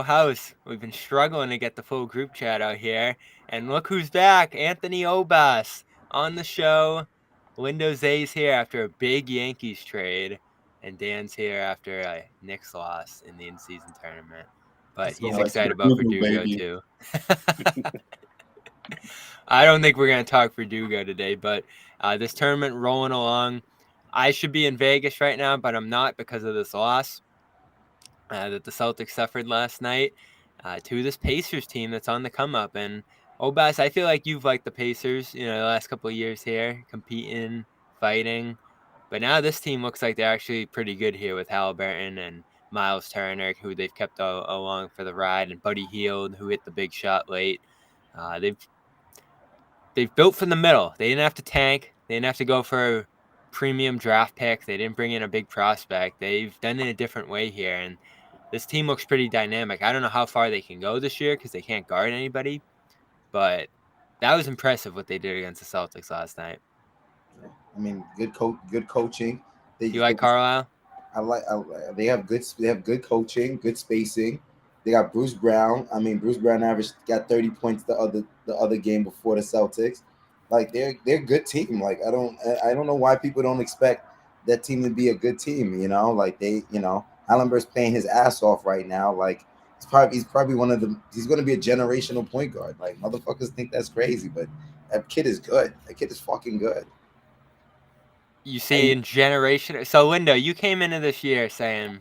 House. We've been struggling to get the full group chat out here. And look who's back. Anthony Obas on the show. Lindo Zay's here after a big Yankees trade. And Dan's here after a Knicks loss in the in-season tournament. But So he's let's excited about Verdugo, Verdugo, baby. too. I don't think we're going to talk Verdugo today, but this tournament rolling along. I should be in Vegas right now, but I'm not because of this loss that the Celtics suffered last night to this Pacers team that's on the come up. And Obas, I feel like you've liked the Pacers, the last couple of years here, competing, fighting. But now this team looks like they're actually pretty good here with Halliburton and Miles Turner, who they've kept along for the ride, and Buddy Hield, who hit the big shot late. They've built from the middle. They didn't have to tank. They didn't have to go for a premium draft pick. They didn't bring in a big prospect. They've done it a different way here, and this team looks pretty dynamic. I don't know how far they can go this year because they can't guard anybody, but that was impressive what they did against the Celtics last night. I mean, good coaching. You like Carlisle? They have good coaching, good spacing. They got Bruce Brown. I mean, Bruce Brown got 30 points the other game before the Celtics. Like they're a good team. Like I don't know why people don't expect that team to be a good team. Like Allenberg's playing his ass off right now. Like he's probably he's going to be a generational point guard. Like motherfuckers think that's crazy, but that kid is good. That kid is fucking good. You see in generation. So Lindo, you came into this year saying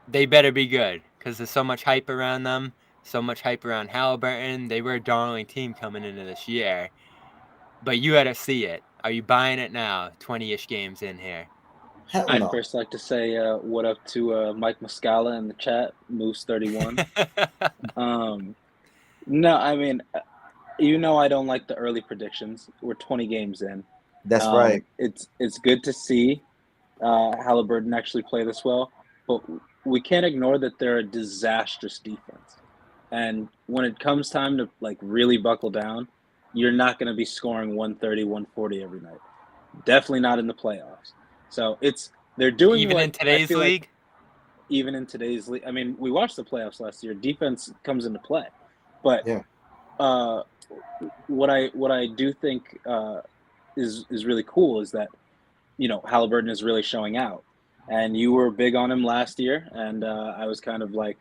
they better be good because there's so much hype around them, so much hype around Halliburton. They were a darling team coming into this year, but you had to see it. Are you buying it now? 20-ish games in here. Hell I'd no. first like to say what up to Mike Muscala in the chat, Moose31. No, I mean, I don't like the early predictions. We're 20 games in. That's right. It's good to see Halliburton actually play this well, but we can't ignore that they're a disastrous defense. And when it comes time to really buckle down, you're not going to be scoring 130, 140 every night. Definitely not in the playoffs. So they're doing even in today's league. Even in today's league, I mean, we watched the playoffs last year. Defense comes into play, but yeah. What I do think is really cool is that Halliburton is really showing out, and you were big on him last year, and I was kind of like,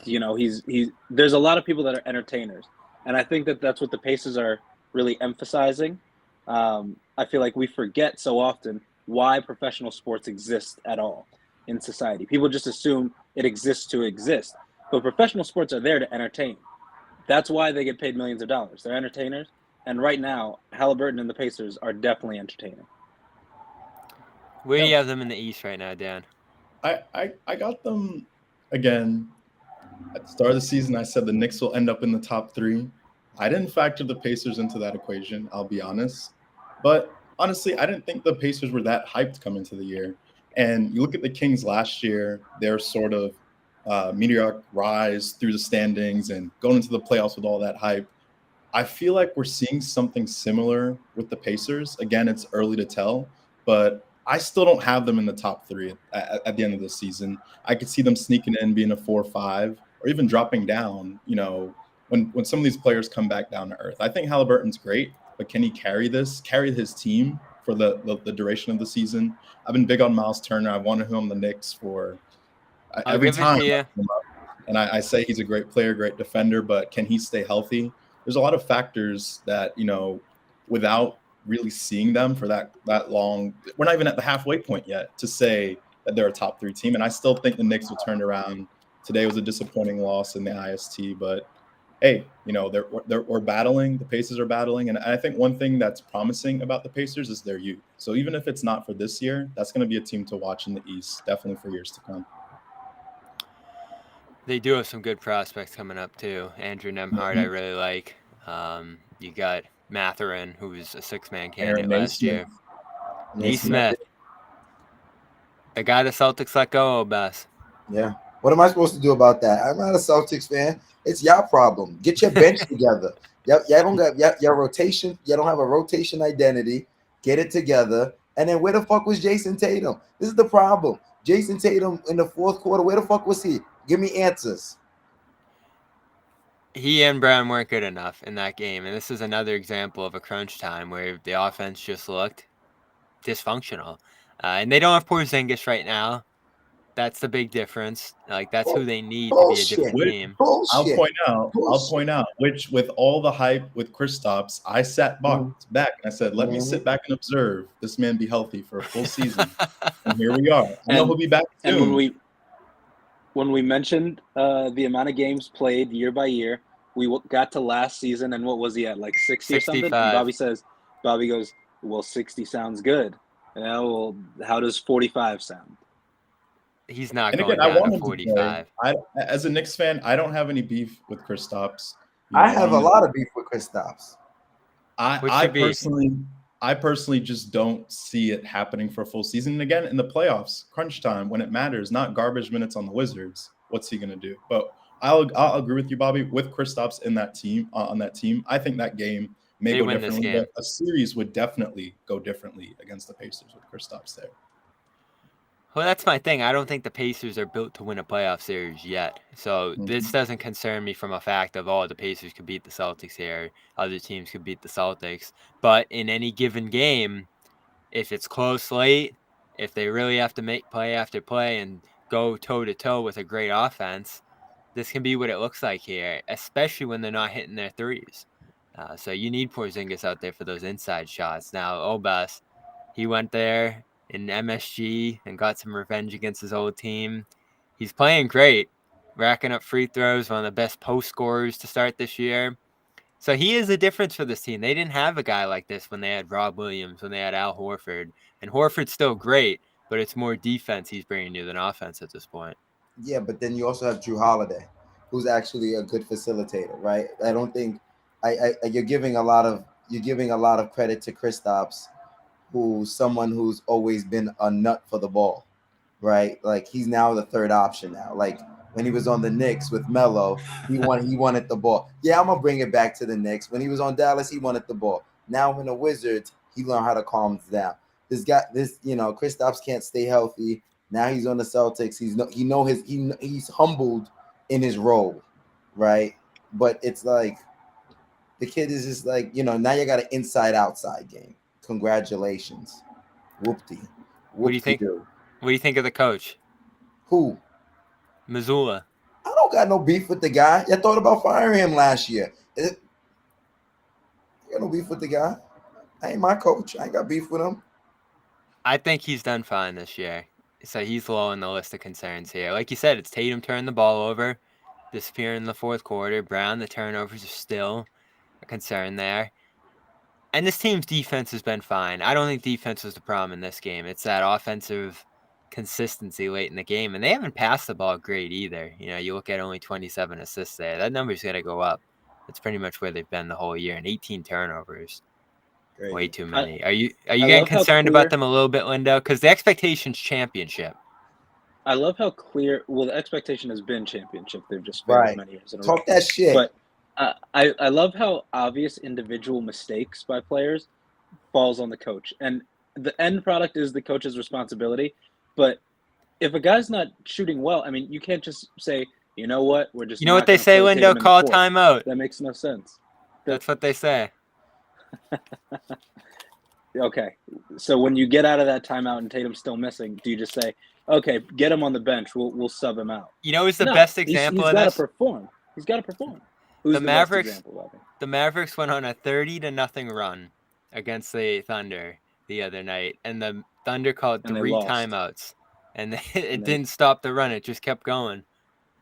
he's there's a lot of people that are entertainers, and I think that's what the Pacers are really emphasizing. I feel like we forget so often why professional sports exist at all in society. People just assume it exists to exist, but professional sports are there to entertain. That's why they get paid millions of dollars. They're entertainers, and right now, Halliburton and the Pacers are definitely entertaining. Where do you have them in the East right now, Dan? I got them again. At the start of the season, I said the Knicks will end up in the top 3. I didn't factor the Pacers into that equation, I'll be honest. But honestly, I didn't think the Pacers were that hyped coming into the year. And you look at the Kings last year, their sort of meteoric rise through the standings and going into the playoffs with all that hype. I feel like we're seeing something similar with the Pacers. Again, it's early to tell, but I still don't have them in the top 3 at the end of the season. I could see them sneaking in, being a 4 or 5, or even dropping down, when some of these players come back down to earth. I think Halliburton's great, but can he carry his team for the duration of the season? I've been big on Miles Turner. I wanted him on the Knicks for every time. And I say he's a great player, great defender, but can he stay healthy? There's a lot of factors that, without really seeing them for that long, we're not even at the halfway point yet to say that they're a top 3 team. And I still think the Knicks will turn around. Today was a disappointing loss in the IST, but hey, we're battling. The Pacers are battling. And I think one thing that's promising about the Pacers is their youth. So even if it's not for this year, that's going to be a team to watch in the East, definitely for years to come. They do have some good prospects coming up, too. Andrew Nembhard, I really like. You got Mathurin, who was a 6-man candidate last year. Nesmith. The guy the Celtics let go, Obas. Yeah. What am I supposed to do about that? I'm not a Celtics fan. It's your problem. Get your bench together. Y'all don't got your rotation. You don't have a rotation identity. Get it together. And then where the fuck was Jason Tatum? This is the problem. Jason Tatum in the fourth quarter, where the fuck was he? Give me answers. He and Brown weren't good enough in that game, and this is another example of a crunch time where the offense just looked dysfunctional. And they don't have Porzingis right now. That's the big difference. Like, that's who they need to be a different Bullshit. team. I'll Bullshit. point out, which with all the hype with Kristaps, I sat back and I said, let me sit back and observe this man be healthy for a full season. And here we are. I know he'll be back soon. And when we mentioned the amount of games played year by year, we got to last season, and what was he at, like 60 or something? And Bobby goes, well, 60 sounds good. Well, how does 45 sound? He's not And going again, I down want to him to 45. play. As a Knicks fan, I don't have any beef with Kristaps. I have a lot of beef with Kristaps. I personally just don't see it happening for a full season. And again, in the playoffs, crunch time, when it matters, not garbage minutes on the Wizards, what's he going to do? But I'll agree with you, Bobby, with Kristaps in that team, on that team. I think that game may go differently. But a series would definitely go differently against the Pacers with Kristaps there. Well, that's my thing. I don't think the Pacers are built to win a playoff series yet. So this doesn't concern me from a fact of, the Pacers could beat the Celtics here. Other teams could beat the Celtics. But in any given game, if it's close late, if they really have to make play after play and go toe-to-toe with a great offense, this can be what it looks like here, especially when they're not hitting their threes. So you need Porzingis out there for those inside shots. Now, Obas, he went there in MSG and got some revenge against his old team. He's playing great, racking up free throws, one of the best post scorers to start this year. So he is a difference for this team. They didn't have a guy like this when they had Rob Williams, when they had Al Horford. And Horford's still great, but it's more defense he's bringing you than offense at this point. Yeah, but then you also have Drew Holiday, who's actually a good facilitator, right? I don't think you're giving a lot of credit to Kristaps, who's someone who's always been a nut for the ball, right? Like, he's now the third option now. Like, when he was on the Knicks with Melo, he wanted the ball. Yeah, I'm gonna bring it back to the Knicks. When he was on Dallas, he wanted the ball. Now in the Wizards, he learned how to calm down. Kristaps can't stay healthy. Now he's on the Celtics. He's humbled in his role, right? But it's like the kid is just like, now you got an inside-outside game. Congratulations. Whoopty. What do you think? What do you think of the coach? Who? Missoula. I don't got no beef with the guy. I thought about firing him last year. I got no beef with the guy. I ain't my coach. I ain't got beef with him. I think he's done fine this year. So he's low on the list of concerns here. Like you said, it's Tatum turning the ball over, disappearing in the fourth quarter. Brown, the turnovers are still a concern there. And this team's defense has been fine. I don't think defense was the problem in this game. It's that offensive consistency late in the game. And they haven't passed the ball great either. You look at only 27 assists there. That number's got to go up. That's pretty much where they've been the whole year. And 18 turnovers. Great. Way too many. Are you getting concerned about them a little bit, Lindo? Because the expectation's championship. I love how clear. Well, the expectation has been championship. They've just failed many years in a row. Talk that shit. But I love how obvious individual mistakes by players falls on the coach, and the end product is the coach's responsibility. But if a guy's not shooting well, I mean, you can't just say, you know what, we're just. You know what they say, Lindo? Call timeout. That makes no sense. That's what they say. Okay, so when you get out of that timeout and Tatum's still missing, do you just say, okay, get him on the bench, we'll sub him out? Who's the best example of this? He's got to perform. Who's the Mavericks? Best example, the Mavericks went on a 30-0 run against the Thunder the other night, and the Thunder called 3 timeouts, and it didn't stop the run; it just kept going.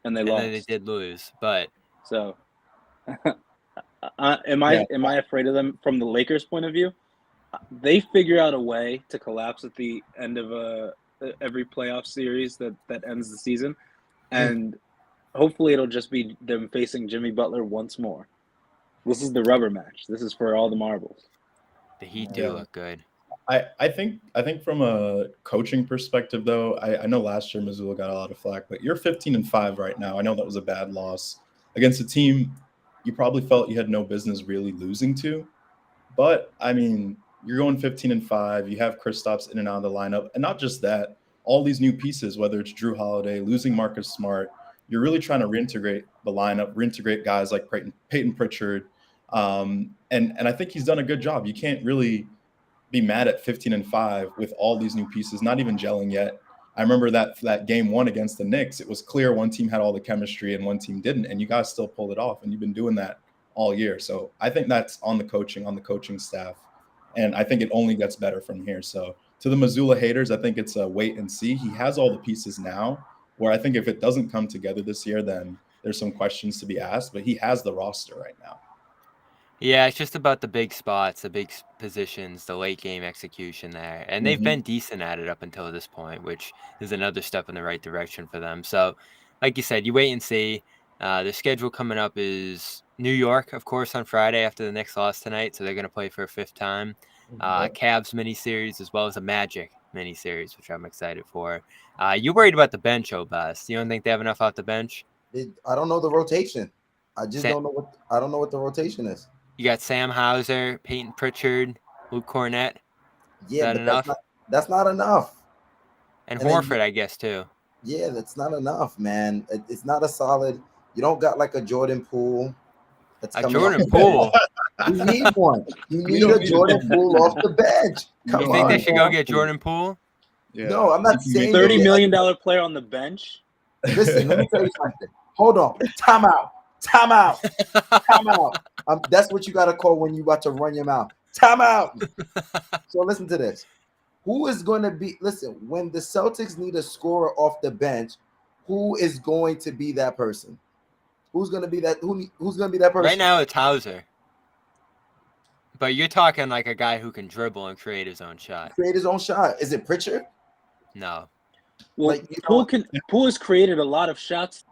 And they lost. And then they did lose, but so. Am I afraid of them from the Lakers' point of view? They figure out a way to collapse at the end of every playoff series that ends the season, and hopefully it'll just be them facing Jimmy Butler once more. This is the rubber match. This is for all the marbles. The Heat do look good. I think from a coaching perspective, though, I know last year Missoula got a lot of flack, but you're 15-5 right now. I know that was a bad loss against a team you probably felt you had no business really losing to. But, I mean, you're going 15-5. You have Kristaps in and out of the lineup. And not just that, all these new pieces, whether it's Drew Holiday, losing Marcus Smart, you're really trying to reintegrate the lineup, reintegrate guys like Peyton Pritchard. And I think he's done a good job. You can't really be mad at 15-5 with all these new pieces, not even gelling yet. I remember that game 1 against the Knicks. It was clear one team had all the chemistry and one team didn't, and you guys still pulled it off. And you've been doing that all year. So I think that's on the coaching staff, and I think it only gets better from here. So to the Missoula haters, I think it's a wait and see. He has all the pieces now, where I think if it doesn't come together this year, then there's some questions to be asked. But he has the roster right now. Yeah, it's just about the big spots, the big positions, the late game execution there. And they've been decent at it up until this point, which is another step in the right direction for them. So, like you said, you wait and see. Their schedule coming up is New York, of course, on Friday after the Knicks lost tonight. So they're going to play for a 5th time. Cavs mini-series as well as a Magic mini-series, which I'm excited for. You worried about the bench, Obas? You don't think they have enough off the bench? I don't know the rotation. I just don't know what the rotation is. You got Sam Hauser, Peyton Pritchard, Luke Cornett. Yeah, is that enough? That's not enough. And Horford, I guess, too. Yeah, that's not enough, man. It's not a solid. You don't got like a Jordan Poole. A Jordan Poole? You need one. You need a Jordan Poole off the bench. You think they should go get Jordan Poole? Yeah. No, I'm not saying $30 million player on the bench. Listen, let me tell you something. Hold on. Time out. That's what you got to call when you about to run your mouth. Time out. So listen to this. Who is going to be? Listen, when the Celtics need a scorer off the bench, who is going to be that person? Who's going to be that? Who's going to be that person? Right now, it's Hauser. But you're talking like a guy who can dribble and create his own shot. Is it Pritchard? No. Well, Poole has created a lot of shots.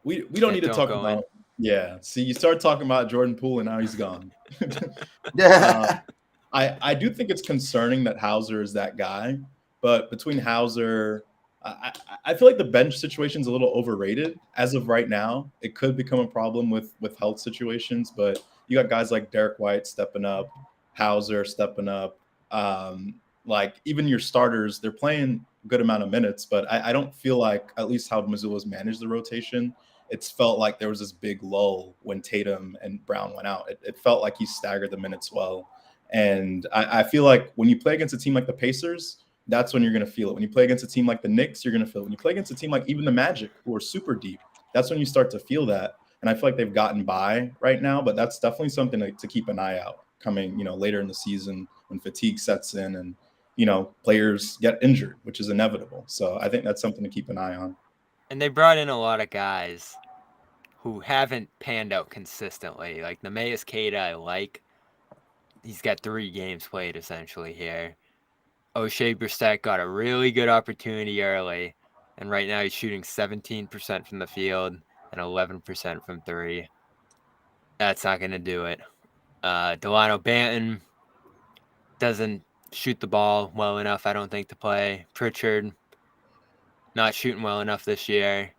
We don't need to talk about. Yeah. See, you start talking about Jordan Poole, and now he's gone. Yeah. I do think it's concerning that Hauser is that guy, but between Hauser, I feel like the bench situation is a little overrated as of right now. It could become a problem with health situations, but you got guys like Derek White stepping up, Hauser stepping up. Like even your starters, they're playing a good amount of minutes, but I don't feel like, at least how Missoula's managed the rotation, it's felt like there was this big lull when Tatum and Brown went out. It felt like he staggered the minutes well. And I feel like when you play against a team like the Pacers, that's when you're going to feel it. When you play against a team like the Knicks, you're going to feel it. When you play against a team like even the Magic, who are super deep, that's when you start to feel that. And I feel like they've gotten by right now, but that's definitely something to keep an eye out coming, later in the season when fatigue sets in and, players get injured, which is inevitable. So I think that's something to keep an eye on. And they brought in a lot of guys who haven't panned out consistently. Like Neemias Queta, I like. He's got 3 games played essentially here. O'Shea Brissett got a really good opportunity early, and right now he's shooting 17% from the field and 11% from 3. That's not going to do it. Delano Banton doesn't shoot the ball well enough, I don't think, to play. Pritchard not shooting well enough this year.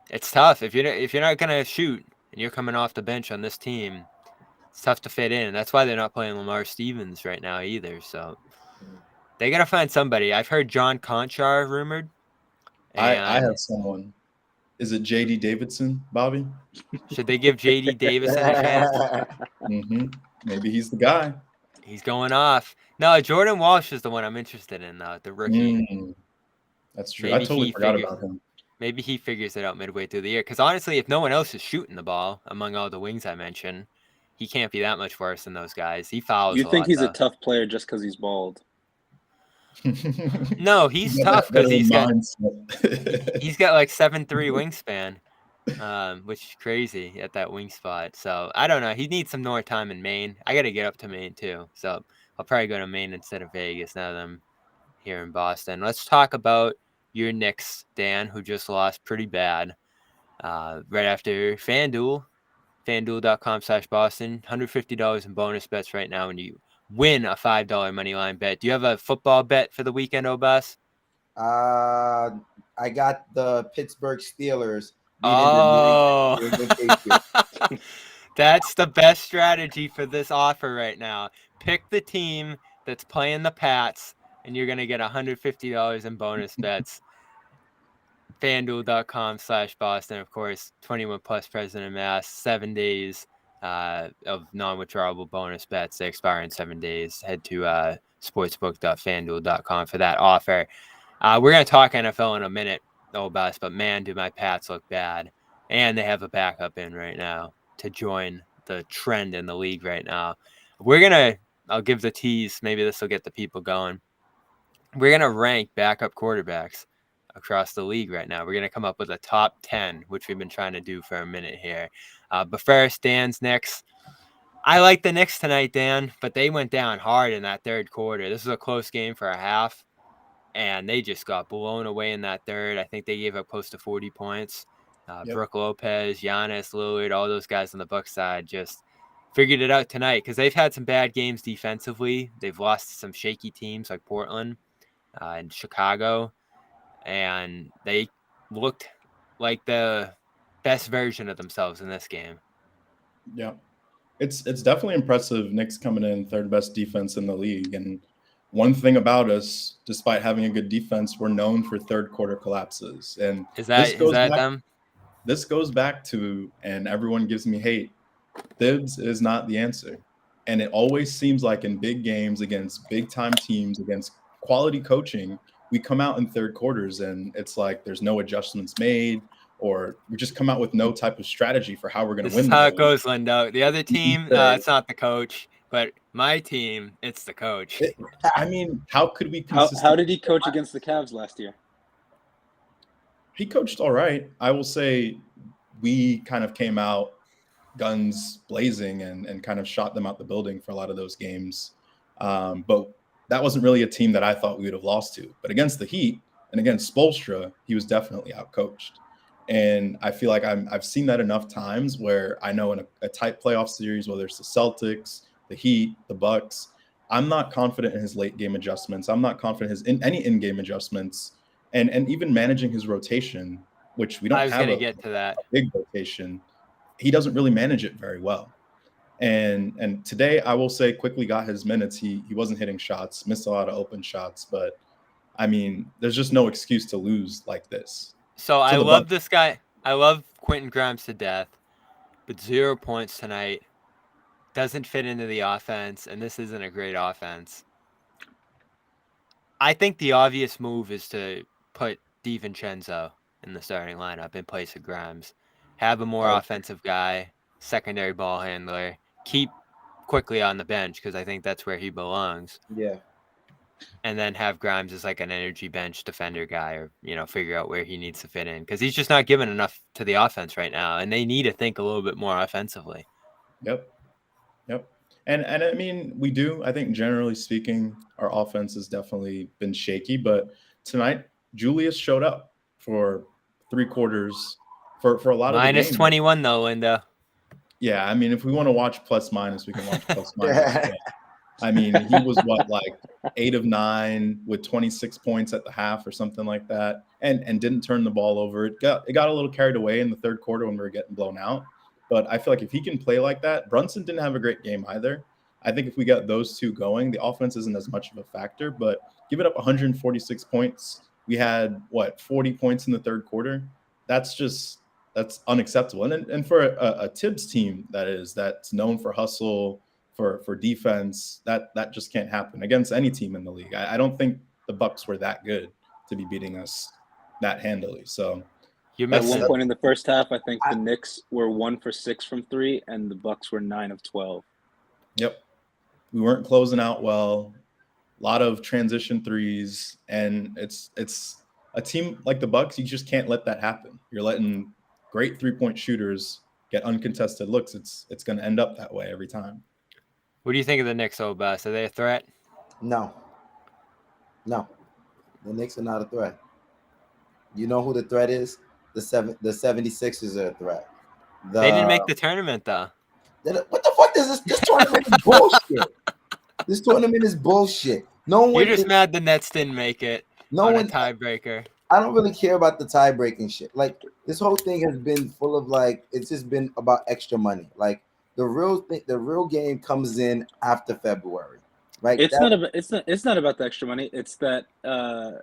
It's tough if you're not going to shoot and you're coming off the bench on this team. It's tough to fit in. That's why they're not playing Lamar Stevens right now either. So they got to find somebody. I've heard John Conchar rumored. I have someone. Is it J.D. Davidson, Bobby? Should they give J.D. Davidson a chance? Maybe he's the guy. He's going off. No, Jordan Walsh is the one I'm interested in, though, the rookie. That's true. I totally forgot about him. Maybe he figures it out midway through the year. Because honestly, if no one else is shooting the ball among all the wings I mentioned, he can't be that much worse than those guys. He fouls. You think he's a tough player just because he's bald? No, he's tough because he's got like 7'3" wingspan, which is crazy at that wing spot. So I don't know. He needs some more time in Maine. I got to get up to Maine too. So I'll probably go to Maine instead of Vegas now that I'm here in Boston. Let's talk about your Knicks, Dan, who just lost pretty bad right after FanDuel. FanDuel.com/Boston. $150 in bonus bets right now when you win a $5 money line bet. Do you have a football bet for the weekend, Obas? I got the Pittsburgh Steelers. Oh, that's the best strategy for this offer right now. Pick the team that's playing the Pats, and you're going to get $150 in bonus bets. FanDuel.com/Boston, of course, 21 plus present in mass, 7 days of non-withdrawable bonus bets. They expire in 7 days. Head to sportsbook.fanduel.com for that offer. We're going to talk NFL in a minute, Obas, but man, do my Pats look bad. And they have a backup in right now to join the trend in the league right now. I'll give the tease. Maybe this will get the people going. We're going to rank backup quarterbacks across the league right now. We're going to come up with a top 10, which we've been trying to do for a minute here. But first, Dan's Knicks. I like the Knicks tonight, Dan, but they went down hard in that third quarter. This was a close game for a half, and they just got blown away in that third. I think they gave up close to 40 points. Brook Lopez, Giannis, Lillard, all those guys on the Bucks side just figured it out tonight because they've had some bad games defensively. They've lost to some shaky teams like Portland and Chicago, and they looked like the best version of themselves in this game. Yeah, it's definitely impressive. Knicks coming in third best defense in the league, and one thing about us, despite having a good defense, we're known for third quarter collapses. And is that them? This goes back to, and everyone gives me hate, Thibs is not the answer. And it always seems like in big games against big time teams, against quality coaching, we come out in third quarters and it's like there's no adjustments made, or we just come out with no type of strategy for how we're going to win. This is how it goes, Lindo. The other team, it's not the coach, but my team, it's the coach. I mean, how could we? How did he coach against the Cavs last year? He coached all right. I will say we kind of came out guns blazing and kind of shot them out the building for a lot of those games. But that wasn't really a team that I thought we would have lost to. But against the Heat and against Spoelstra, he was definitely outcoached. And I feel like I've seen that enough times where I know in a tight playoff series, whether it's the Celtics, the Heat, the Bucks, I'm not confident in his late game adjustments. I'm not confident in any in-game adjustments, and even managing his rotation, which we don't have a big rotation. He doesn't really manage it very well. And today, I will say, quickly got his minutes. He wasn't hitting shots, missed a lot of open shots, but I mean, there's just no excuse to lose like this. So I love this guy. I love Quentin Grimes to death, but 0 points tonight. Doesn't fit into the offense, and this isn't a great offense. I think the obvious move is to put DiVincenzo in the starting lineup in place of Grimes. Have a more offensive guy, secondary ball handler. Keep quickly on the bench because I think that's where he belongs. Yeah. And then have Grimes as like an energy bench defender guy, or figure out where he needs to fit in because he's just not giving enough to the offense right now, and they need to think a little bit more offensively. Yep. And I mean, we do. I think generally speaking, our offense has definitely been shaky. But tonight, Julius showed up for 3 quarters for a lot of the games. -21 though, Linda. Yeah, I mean, if we want to watch plus minus, we can watch plus minus. I mean, he was like 8 of 9 with 26 points at the half or something like that, and didn't turn the ball over. It got a little carried away in the third quarter when we were getting blown out. But I feel like if he can play like that, Brunson didn't have a great game either. I think if we got those two going, the offense isn't as much of a factor. But giving up 146 points, we had 40 points in the third quarter. That's unacceptable. And for a Tibbs team that's known for hustle, for defense, that just can't happen against any team in the league. I don't think the Bucks were that good to be beating us that handily. So. At one point in the first half, I think the Knicks were 1 for 6 from 3, and the Bucks were 9 of 12. Yep, we weren't closing out well. A lot of transition threes, and it's a team like the Bucks. You just can't let that happen. You're letting great 3-point shooters get uncontested looks. It's going to end up that way every time. What do you think of the Knicks, Obas? Are they a threat? No. The Knicks are not a threat. You know who the threat is? The 76ers are a threat. They didn't make the tournament, though. What the fuck is this tournament is bullshit. This tournament is bullshit. You're just mad the Nets didn't make it. A tiebreaker. I don't really care about the tie-breaking shit. Like, this whole thing has been full of it's just been about extra money. Like, the real game comes in after February. Right? It's not about the extra money. It's that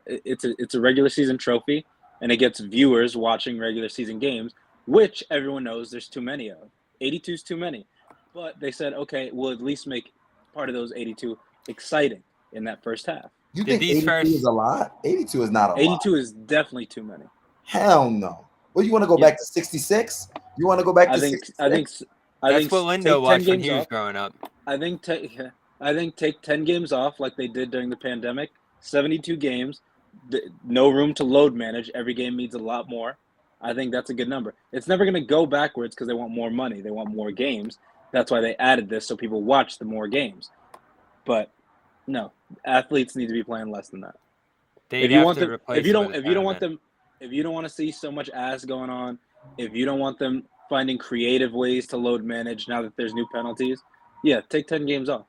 it's a regular season trophy and it gets viewers watching regular season games, which everyone knows there's too many of. 82 is too many. But they said, okay, we'll at least make part of those 82 exciting in that first half. You Did think these 82 is first- a lot? 82 is not a lot. 82 is definitely too many. Hell no. Well, you want to go Yeah. back to 66? You want to go back I to think 66? That's what take Lindo 10 watched when games he was off. growing up. I think take 10 games off like they did during the pandemic. 72 games, no room to load manage. Every game needs a lot more. I think that's a good number. It's never going to go backwards because they want more money. They want more games. That's why they added this so people watch the more games. But no, athletes need to be playing less than that. If you want them, if you don't want to see so much ass going on, if you don't want them finding creative ways to load manage now that there's new penalties, yeah, take 10 games off.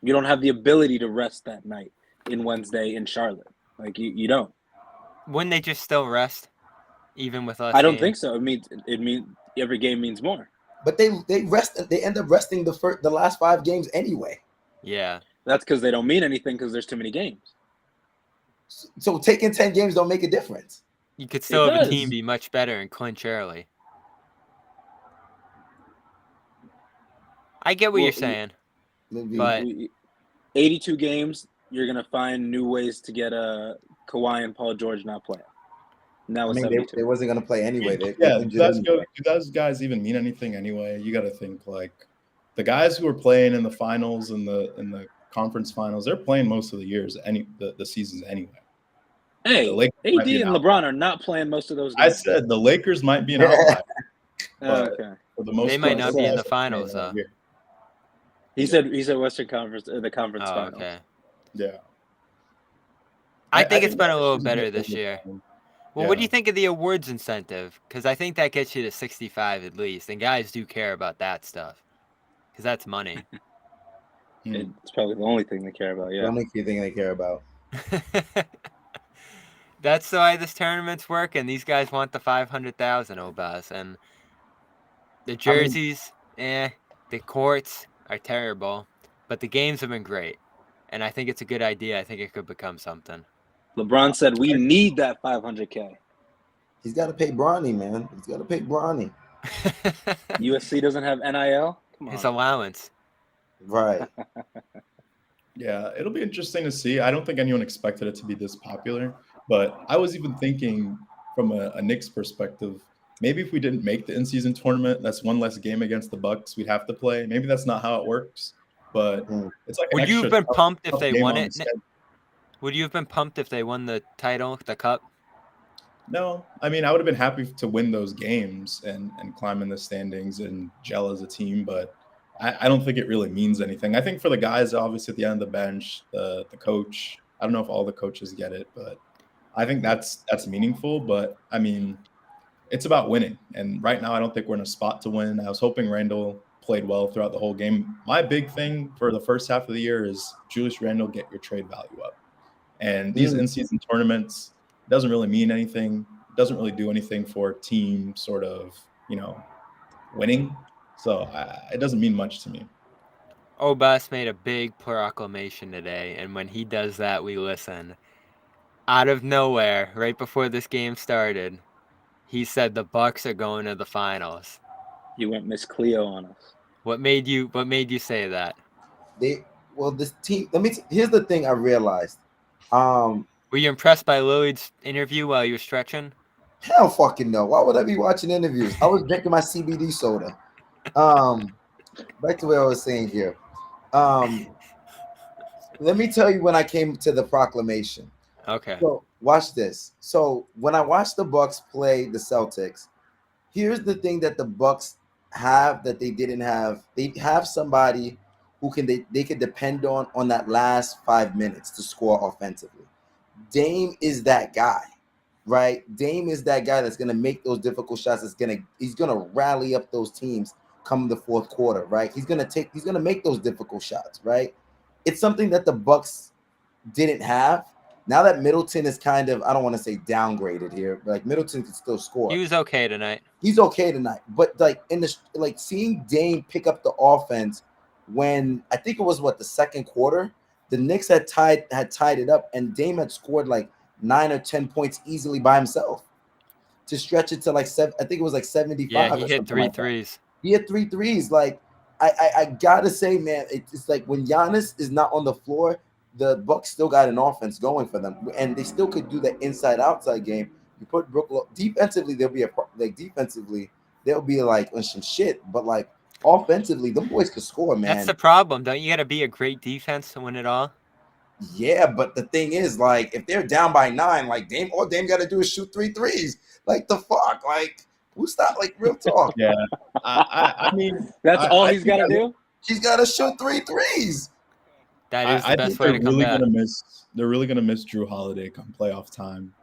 You don't have the ability to rest that night in Wednesday in Charlotte. Like you don't. Wouldn't they just still rest, even with us? I don't think so. It means every game means more. But they rest. They end up resting the last 5 games anyway. Yeah. That's because they don't mean anything because there's too many games. So taking 10 games don't make a difference. You could still have a does. team be much better and clinch early. I get what you're saying. But 82 games, you're gonna find new ways to get Kawhi and Paul George not playing. Now it's 72. They wasn't going to play anyway. Do those guys even mean anything anyway? You got to think like the guys who are playing in the finals and the conference finals, they're playing most of the years, the seasons anyway. Hey, AD and LeBron are not playing most of those games. I said the Lakers might be an outlier. Okay. For the most they might not be in the finals though. He said Western Conference, the conference finals. Okay. Yeah. I think it's been a little better this year. Well, Yeah. what do you think of the awards incentive? Because I think that gets you to 65 at least, and guys do care about that stuff because that's money. It's probably the only thing they care about. Yeah. The only thing they care about. That's the way this tournament's working. These guys want the 500,000, Obas, and the jerseys, the courts are terrible, but the games have been great, and I think it's a good idea. I think it could become something. LeBron said we need that 500K. He's got to pay Bronny, man. He's got to pay Bronny. USC doesn't have NIL. Come on. His allowance. Right. Yeah, it'll be interesting to see. I don't think anyone expected it to be this popular, but I was even thinking from a Knicks perspective, maybe if we didn't make the in-season tournament, that's one less game against the Bucks we'd have to play. Maybe that's not how it works, but it's like Would you have been pumped if they won it? schedule. Would you have been pumped if they won the title, the cup? No, I mean, I would have been happy to win those games and climb in the standings and gel as a team, but I don't think it really means anything. I think for the guys, obviously at the end of the bench, the coach, I don't know if all the coaches get it, but I think that's meaningful. But I mean, it's about winning. And right now, I don't think we're in a spot to win. I was hoping Randall played well throughout the whole game. My big thing for the first half of the year is Julius Randle, get your trade value up. And these in-season tournaments doesn't really mean anything. It doesn't really do anything for team sort of, winning. So it doesn't mean much to me. Obas made a big proclamation today, and when he does that, we listen. Out of nowhere, right before this game started, he said the Bucks are going to the finals. You went Miss Cleo on us. What made you say that? This team. Here's the thing I realized. Were you impressed by Lillard's interview while you were stretching? Hell fucking no. Why would I be watching interviews? I was drinking my CBD soda. Back to what I was saying here. Let me tell you when I came to the proclamation. Okay. So watch this. So when I watched the Bucks play the Celtics, here's the thing that the Bucks have that they didn't have. They have somebody who they can depend on that last 5 minutes to score offensively. Dame is that guy, right? Dame is that guy that's gonna make those difficult shots. He's gonna rally up those teams come the fourth quarter, right? He's gonna make those difficult shots, right? It's something that the Bucks didn't have. Now that Middleton is kind of, I don't want to say downgraded here, but like Middleton can still score. He was okay tonight. He's okay tonight, but like seeing Dame pick up the offense when I think it was the second quarter, the Knicks had tied it up, and Dame had scored like 9 or 10 points easily by himself to stretch it to like seven. I think it was like 75. Yeah, he or hit something 3 like that. threes. He had 3 threes. Like I gotta say, man, it's like when Giannis is not on the floor, the Bucks still got an offense going for them, and they still could do the inside-outside game. You put Brooklyn defensively, there'll be like on some shit, but like offensively, them boys could score, man. That's the problem. Don't you got to be a great defense to win it all? Yeah, but the thing is, like, if they're down by 9, like Dame got to do is shoot 3 threes. Like the fuck, like who's that? Like real talk. Yeah, I mean, That's all I he's got to do. He's got to shoot 3 threes. That is the I best think way to come back. they're really gonna miss Drew Holiday come playoff time.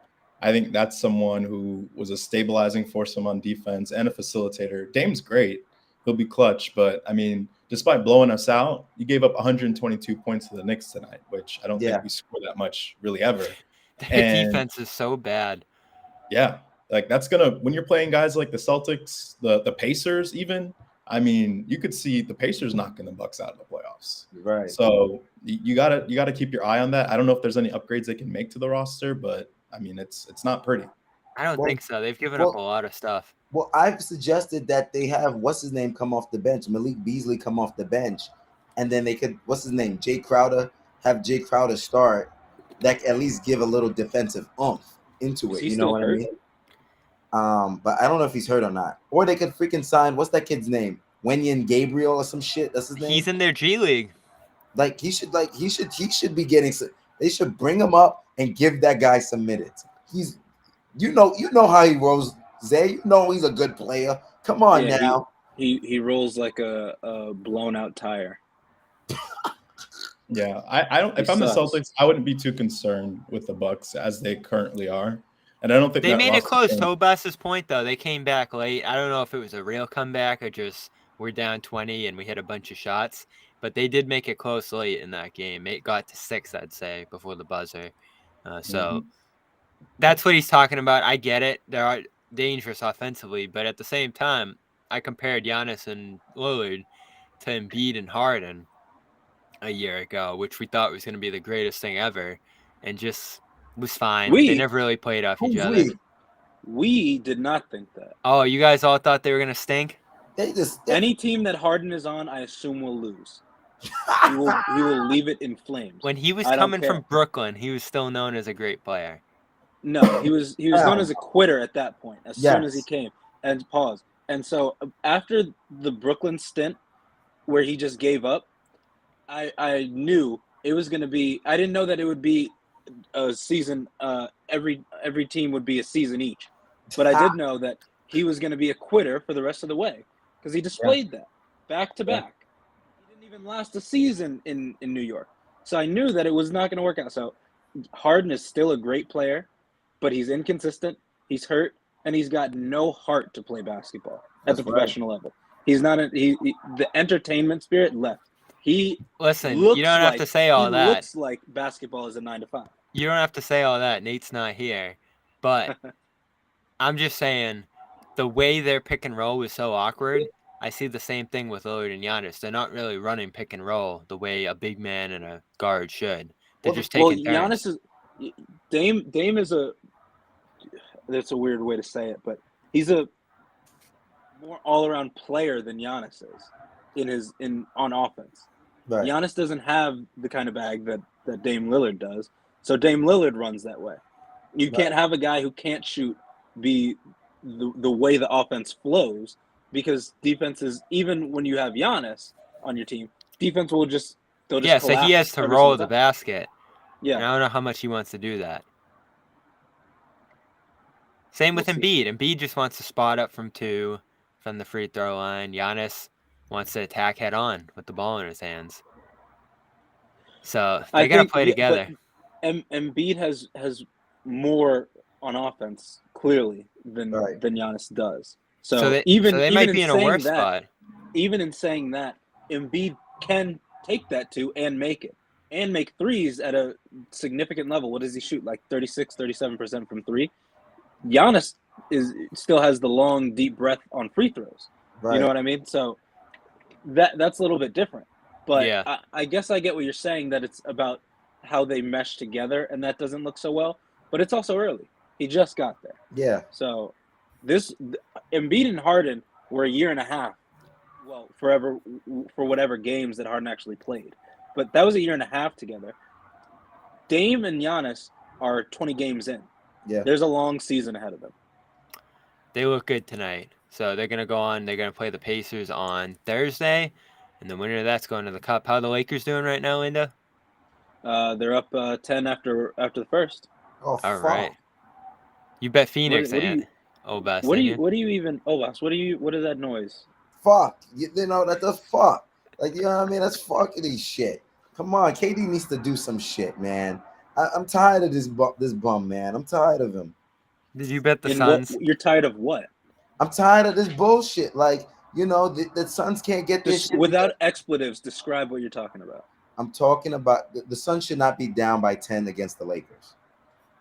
I think that's someone who was a stabilizing force on defense and a facilitator. Dame's great; he'll be clutch. But I mean, despite blowing us out, you gave up 122 points to the Knicks tonight, which I don't think we score that much really ever. Their defense is so bad. Yeah, like that's gonna when you're playing guys like the Celtics, the Pacers, even. I mean, you could see the Pacers knocking the Bucks out of the playoffs. Right. So you gotta keep your eye on that. I don't know if there's any upgrades they can make to the roster, but I mean, it's not pretty. I don't think so. They've given up a lot of stuff. Well, I've suggested that they have what's his name come off the bench, Malik Beasley come off the bench, and then they could Jay Crowder, have Jay Crowder start. That at least give a little defensive oomph into it. You know what I mean? But I don't know if he's hurt or not. Or they could freaking sign what's that kid's name? Wenyan Gabriel or some shit. That's his name. He's in their G League. Like he should be getting. They should bring him up and give that guy some minutes. He's, you know how he rolls, Zay. You know he's a good player. Come on now. He rolls like a blown out tire. Yeah, I don't. If I'm the Celtics, I wouldn't be too concerned with the Bucks as they currently are. And I don't think they made it close. To Obas's point, though, they came back late. I don't know if it was a real comeback or just we're down 20 and we hit a bunch of shots. But they did make it close late in that game. It got to 6, I'd say, before the buzzer. That's what he's talking about. I get it. They are dangerous offensively. But at the same time, I compared Giannis and Lillard to Embiid and Harden a year ago, which we thought was going to be the greatest thing ever. And just was fine. They never really played off each other. We did not think that. Oh, you guys all thought they were going to stink? Any team that Harden is on, I assume will lose. He will leave it in flames. When he was coming from Brooklyn, he was still known as a great player. No, he was known as a quitter at that point. As soon as he came, and pause. And so after the Brooklyn stint, where he just gave up, I knew it was going to be. I didn't know that it would be a season. Every team would be a season each, but I did know that he was going to be a quitter for the rest of the way because he displayed that back to back. He didn't even last a season in New York, so I knew that it was not going to work out. So Harden is still a great player, but he's inconsistent. He's hurt, and he's got no heart to play basketball at the professional level. He's not. The entertainment spirit left. You don't have to say all that. He looks like basketball is a 9 to 5. You don't have to say all that. Nate's not here. But I'm just saying the way their pick and roll was so awkward, I see the same thing with Lillard and Giannis. They're not really running pick and roll the way a big man and a guard should. They're just taking turns. Giannis is Dame is that's a weird way to say it, but he's a more all-around player than Giannis is on offense. Right. Giannis doesn't have the kind of bag that Dame Lillard does, so Dame Lillard runs that way. You can't have a guy who can't shoot be the way the offense flows because defenses, even when you have Giannis on your team, defense will just so he has to roll the basket. Yeah, and I don't know how much he wants to do that. Same with Embiid. Embiid just wants to spot up from 2 from the free throw line. Giannis wants to attack head on with the ball in his hands. So they got to play together. Embiid has more on offense clearly than Giannis does. So they might be in a worse spot. Even in saying that, Embiid can take that too and make it. And make threes at a significant level. What does he shoot? Like 36, 37% from 3? Giannis still has the long, deep breath on free throws. Right. You know what I mean? So that's a little bit different. But I guess I get what you're saying, that it's about how they mesh together, and that doesn't look so well. but it's also early. He just got there. Yeah. So Embiid and Harden were a year and a half. Well, for whatever games that Harden actually played, but that was a year and a half together. Dame and Giannis are 20 games in. Yeah. There's a long season ahead of them. They look good tonight. So they're going to go on. They're going to play the Pacers on Thursday. And the winner of that's going to the Cup. How are the Lakers doing right now, Lindo? They're up 10 after the first. Oh, All fuck. right. You bet Phoenix What do ain't. you- Obas, What do didn't you even? Obas, what is that noise? Fuck. You know, that's fuck. Like, you know what I mean? That's fucking shit. Come on. KD needs to do some shit, man. I'm tired of this bum, man. I'm tired of him. Did you bet the And Suns? you're tired of what? I'm tired of this bullshit. Like, you know, the Suns can't get this shit Without expletives, describe what you're talking about. I'm talking about the Suns should not be down by 10 against the Lakers.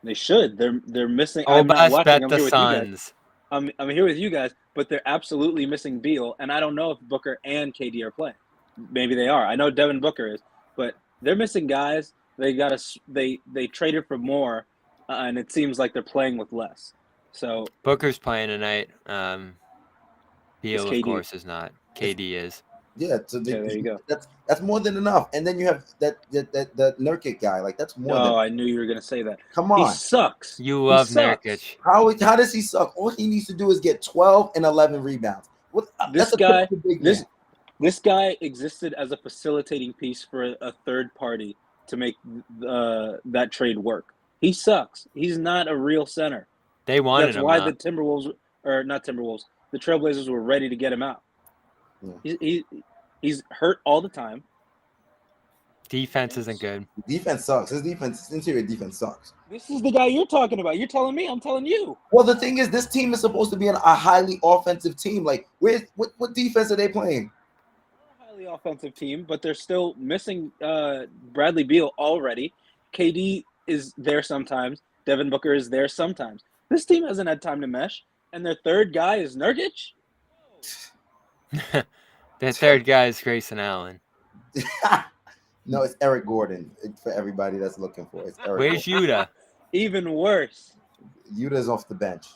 They should. They're missing. I'm not Obas watching. bet I'm the here with you guys. Suns. I'm here with you guys, but they're absolutely missing Beal, and I don't know if Booker and KD are playing. Maybe they are. I know Devin Booker is, but they're missing guys. They traded for more, and it seems like they're playing with less. So Booker's playing tonight. Beal, of KD. course, is not. KD is. Yeah, so there you go. That's more than enough. And then you have that Nurkic guy. Like, that's more than. Oh, I knew you were gonna say that. Come He on. sucks. You He love sucks. Nurkic. How does he suck? All he needs to do is get 12 and 11 rebounds. This That's guy- a big this- man. This guy existed as a facilitating piece for a third party to make that trade work. He sucks. He's not a real center. They wanted That's him. why though. the Timberwolves, or not Timberwolves, the Trailblazers were ready to get him out. Yeah. He's hurt all the time. Defense isn't good. Defense sucks. His interior defense sucks. This is the guy you're talking about. You're telling me. I'm telling you. Well, the thing is, this team is supposed to be a highly offensive team. Like, what defense are they playing? They're a highly offensive team, but they're still missing Bradley Beal already. KD is there sometimes. Devin Booker is there sometimes. This team hasn't had time to mesh, and their third guy is Nurkic. The third guy is Grayson Allen. No, it's Eric Gordon for everybody that's looking for it. It's Eric Where's Gordon. Yuta? Even worse. Yuta's off the bench.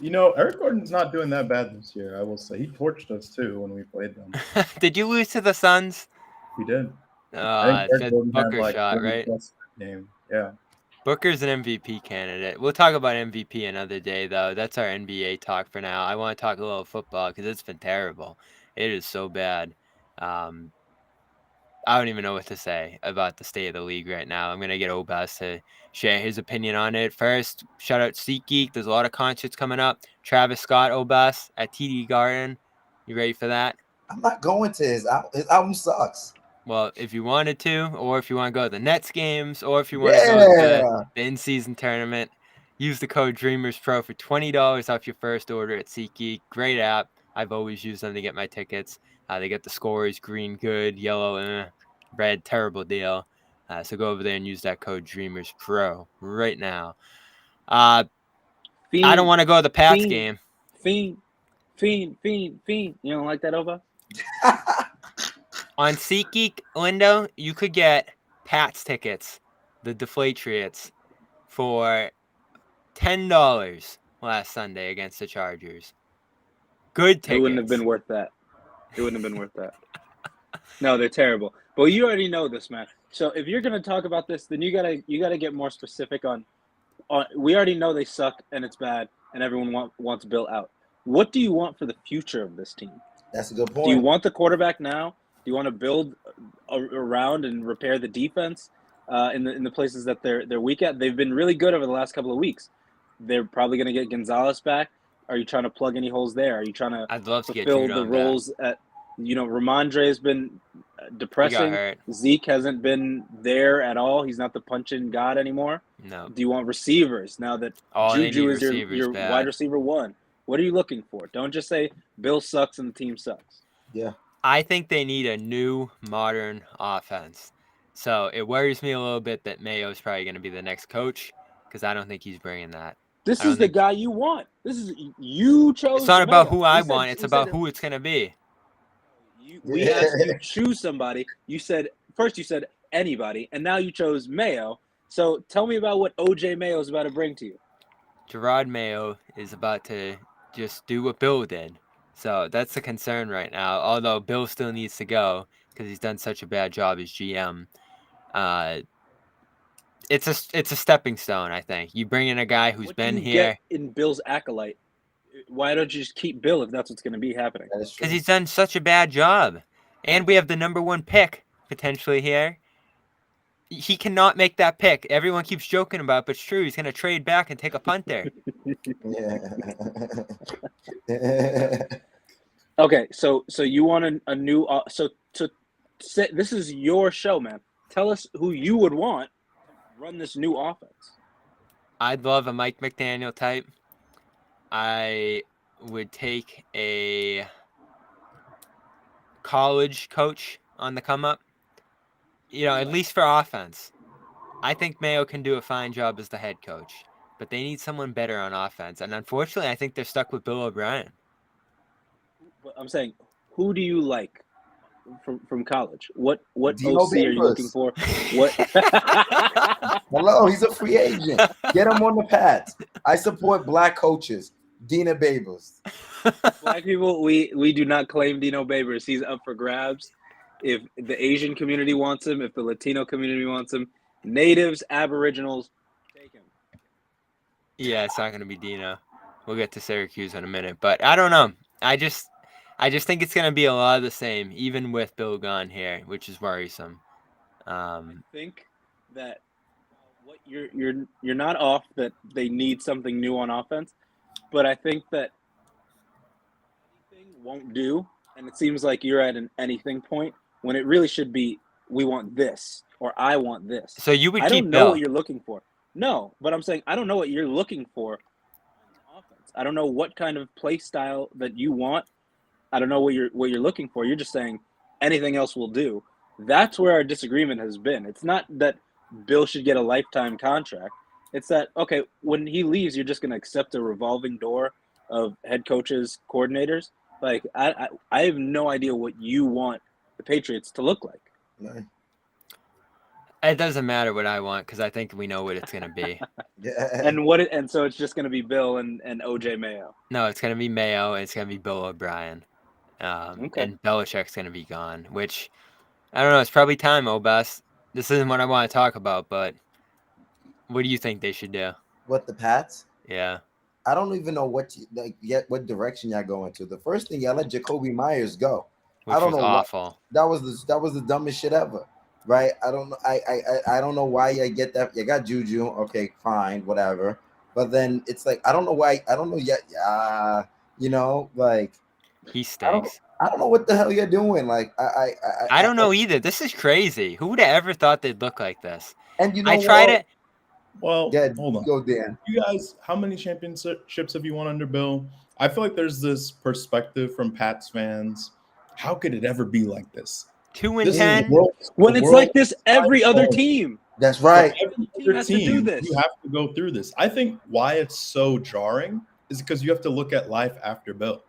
You know, Eric Gordon's not doing that bad this year, I will say. He torched us, too, when we played them. Did you lose to the Suns? We did. That Eric Gordon had, Booker shot, 40 right? plus game. Yeah. Booker's an MVP candidate. We'll talk about MVP another day, though. That's our NBA talk for now. I want to talk a little football because it's been terrible. It is so bad. I don't even know what to say about the state of the league right now. I'm going to get Obas to share his opinion on it. First, shout out SeatGeek. There's a lot of concerts coming up. Travis Scott, Obas at TD Garden. You ready for that? I'm not going to his album sucks. Well, if you wanted to, or if you want to go to the Nets games, or if you want to go to the in-season tournament, use the code DreamersPro for $20 off your first order at SeatGeek. Great app. I've always used them to get my tickets. They get the scores, green, good, yellow, red, terrible deal. So go over there and use that code DreamersPro right now. I don't want to go to the Pats game. Fiend. You don't like that, Ova? On SeatGeek, Lindo, you could get Pats tickets, the Deflatriots, for $10 last Sunday against the Chargers. Good tickets. It wouldn't have been worth that. No, they're terrible. But you already know this, man. So if you're gonna talk about this, then you gotta get more specific on. We already know they suck and it's bad, and everyone wants Bill out. What do you want for the future of this team? That's a good point. Do you want the quarterback now? Do you want to build around and repair the defense in the places that they're weak at? They've been really good over the last couple of weeks. They're probably going to get Gonzalez back. Are you trying to plug any holes there? Are you trying to I'd love to get fulfill Judon the roles at? Ramondre has been depressing. He got hurt. Zeke hasn't been there at all. He's not the punching god anymore. No. Do you want receivers now that Juju is your wide receiver one? What are you looking for? Don't just say Bill sucks and the team sucks. Yeah. I think they need a new, modern offense. So it worries me a little bit that Mayo's probably going to be the next coach because I don't think he's bringing that. This is the guy you want. This is you chose. It's not about Mayo. who I want. It's about who it's going to be. We asked you to choose somebody. You said anybody, and now you chose Mayo. So tell me about what OJ Mayo is about to bring to you. Gerard Mayo is about to just do what Bill did. So that's the concern right now. Although Bill still needs to go because he's done such a bad job as GM. It's a stepping stone, I think. You bring in a guy who's What been do you here get in Bill's acolyte? Why don't you just keep Bill if that's what's going to be happening? That is true. because he's done such a bad job, and we have the number 1 pick potentially here. He cannot make that pick. Everyone keeps joking about it, but it's true. He's going to trade back and take a punter. Yeah. Okay, so you want a new this is your show, man. Tell us who you would want to run this new offense. I'd love a Mike McDaniel type. I would take a college coach on the come up. At least for offense. I think Mayo can do a fine job as the head coach, but they need someone better on offense. And unfortunately, I think they're stuck with Bill O'Brien. But I'm saying, who do you like from college? What Dino OC are you looking Babers. for? What? Hello, he's a free agent. Get him on the Pats. I support black coaches. Dina Babers. Black people, we do not claim Dino Babers. He's up for grabs. If the Asian community wants him, if the Latino community wants him, natives, aboriginals, take him. Yeah, it's not going to be Dino. We'll get to Syracuse in a minute, but I don't know. I just think it's going to be a lot of the same, even with Bill gone here, which is worrisome. I think that what you're not off that they need something new on offense, but I think that anything won't do, and it seems like you're at an anything point when it really should be we want this or I want this. So you would I keep don't know Bill. what you're looking for. No, but I'm saying I don't know what you're looking for on offense. I don't know what kind of play style that you want. I don't know what you're looking for. You're just saying anything else will do. That's where our disagreement has been. It's not that Bill should get a lifetime contract. It's that, okay, when he leaves, you're just going to accept a revolving door of head coaches, coordinators. Like, I have no idea what you want the Patriots to look like. No. It doesn't matter what I want because I think we know what it's going to be. And so it's just going to be Bill and OJ Mayo. No, it's going to be Mayo and it's going to be Bill O'Brien. Okay. And Belichick's going to be gone, which, I don't know, it's probably time, Obas. This isn't what I want to talk about, but what do you think they should do? What, the Pats? Yeah. I don't even know what direction y'all going to. The first thing, y'all let Jacoby Myers go. Which I don't was know awful. That was the dumbest shit ever, right? I don't know. I don't know why you get that. You got Juju, okay, fine, whatever. But then it's like I don't know why. I don't know yet. Like He stinks. I don't know what the hell you're doing. Like I don't know either. This is crazy. Who would have ever thought they'd look like this? And you know, I tried it. Well, Yeah, hold on. go Dan. You guys, how many championships have you won under Bill? I feel like there's this perspective from Pats fans. How could it ever be like this? 2-10. When it's like this, every other team. That's right. Every team other has to do team, this. you have to go through this. I think why it's so jarring is because you have to look at life after Bill.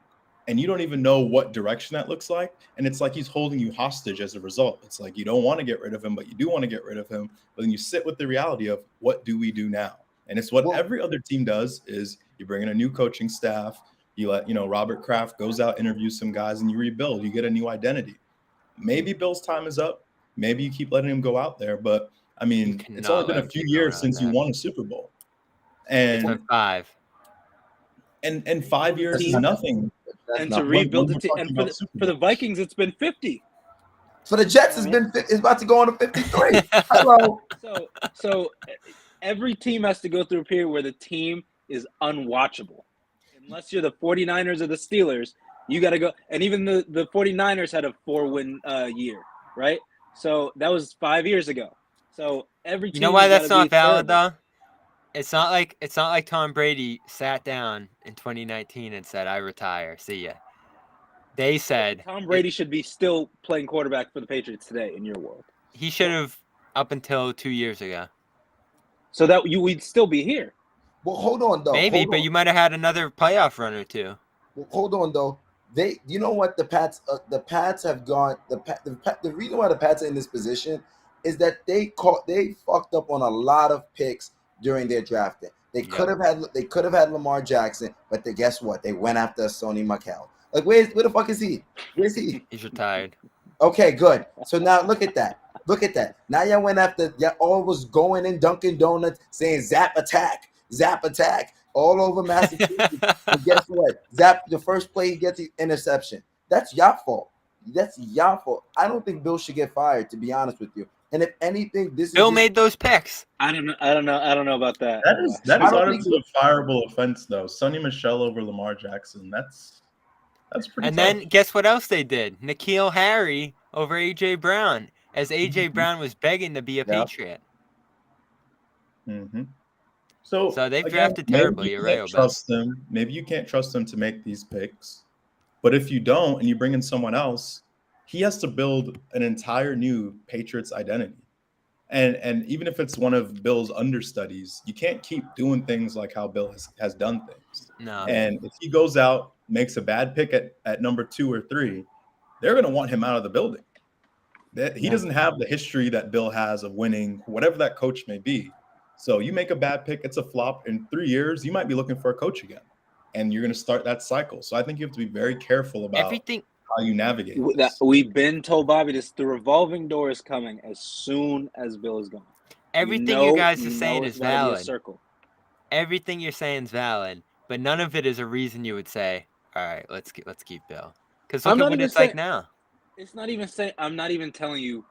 And you don't even know what direction that looks like. And it's like he's holding you hostage as a result. It's like you don't want to get rid of him, but you do want to get rid of him. But then you sit with the reality of what do we do now? And it's what every other team does is you bring in a new coaching staff. You let, Robert Kraft goes out, interviews some guys, and you rebuild. You get a new identity. Maybe Bill's time is up. Maybe you keep letting him go out there. But, I mean, it's only been a few years since you won a Super Bowl. And It's been 5. And 5 years is nothing. And to rebuild the team. And for the Vikings, it's been 50. For the Jets, it's about to go on to 53. Hello. So every team has to go through a period where the team is unwatchable. Unless you're the 49ers or the Steelers, you got to go. And even the 49ers had a 4-win year, right? So that was 5 years ago. So every team. You know why that's not valid though? It's not like Tom Brady sat down in 2019 and said, "I retire. See ya." They said Tom Brady should be still playing quarterback for the Patriots today in your world. He should have up until 2 years ago. So that we'd still be here. Well, hold on though. Maybe, but you might have had another playoff run or two. Well, hold on though. You know what? The Pats have gone. The reason why the Pats are in this position is that they fucked up on a lot of picks during their drafting. They could have had Lamar Jackson, but guess what? They went after Sony Michel. Like, where the fuck is he? Where's he? He's retired. Okay, good. So now look at that. Now y'all went after, y'all all was going in Dunkin' Donuts saying zap attack all over Massachusetts. And guess what? Zap, the first play he gets the interception. That's your fault. I don't think Bill should get fired, to be honest with you. And if anything, Bill made those picks. I don't know about that. That is honestly a fireable offense, though. Sonny Michel over Lamar Jackson. That's pretty. And tough. then guess what else they did? N'Keal Harry over AJ Brown, as AJ Brown was begging to be a Patriot. Mm-hmm. So they drafted terribly. You're right, trust them. Maybe you can't trust them to make these picks. But if you don't, and you bring in someone else, he has to build an entire new Patriots identity. And even if it's one of Bill's understudies, you can't keep doing things like how Bill has done things. No. And if he goes out, makes a bad pick at number 2 or 3, they're going to want him out of the building. He doesn't have the history that Bill has of winning, whatever that coach may be. So you make a bad pick, it's a flop. In 3 years, you might be looking for a coach again. And you're going to start that cycle. So I think you have to be very careful about how you navigate this. We've been told, Bobby, the revolving door is coming as soon as Bill is gone. Everything you guys are saying is valid. Everything you're saying is valid, but none of it is a reason you would say, all right, let's keep Bill. Because look at what it's like now. It's not even saying, I'm not even telling you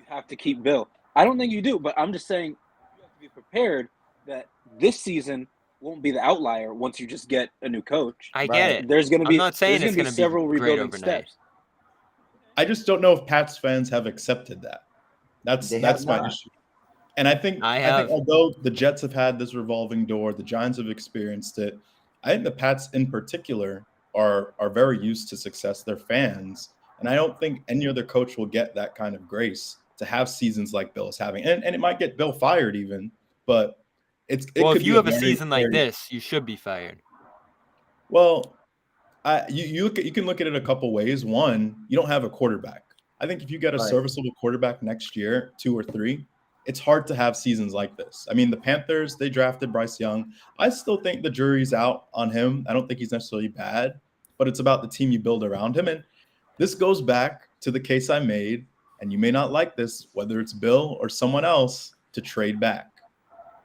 have to keep Bill. I don't think you do, but I'm just saying you have to be prepared that this season won't be the outlier once you just get a new coach. I get it. There's going to be, I'm not saying it's going to be several great rebuilding overnight. steps. I just don't know if Pats fans have accepted that. That's my issue. And I think although the Jets have had this revolving door, the Giants have experienced it. I think the Pats in particular are very used to success. They're fans. And I don't think any other coach will get that kind of grace to have seasons like Bill is having. And it might get Bill fired even, but if you have a season like this, you should be fired. Well, you can look at it a couple ways. One, you don't have a quarterback. I think if you get a serviceable quarterback next year, 2 or 3, it's hard to have seasons like this. I mean, the Panthers, they drafted Bryce Young. I still think the jury's out on him. I don't think he's necessarily bad, but it's about the team you build around him. And this goes back to the case I made, and you may not like this, whether it's Bill or someone else, to trade back.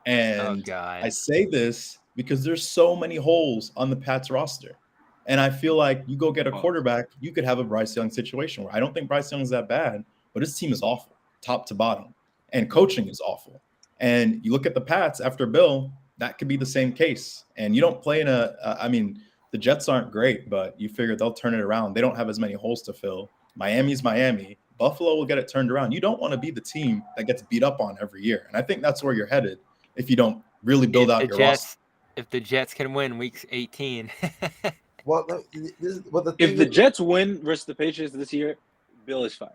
And I say this because there's so many holes on the Pats roster. And I feel like you go get a quarterback, you could have a Bryce Young situation where I don't think Bryce Young is that bad, but his team is awful, top to bottom. And coaching is awful. And you look at the Pats after Bill, that could be the same case. And you don't play in the Jets aren't great, but you figure they'll turn it around. They don't have as many holes to fill. Miami's Miami. Buffalo will get it turned around. You don't want to be the team that gets beat up on every year. And I think that's where you're headed if you don't really build out your roster. If the Jets can win week 18. If the Jets win versus the Patriots this year, Bill is fired.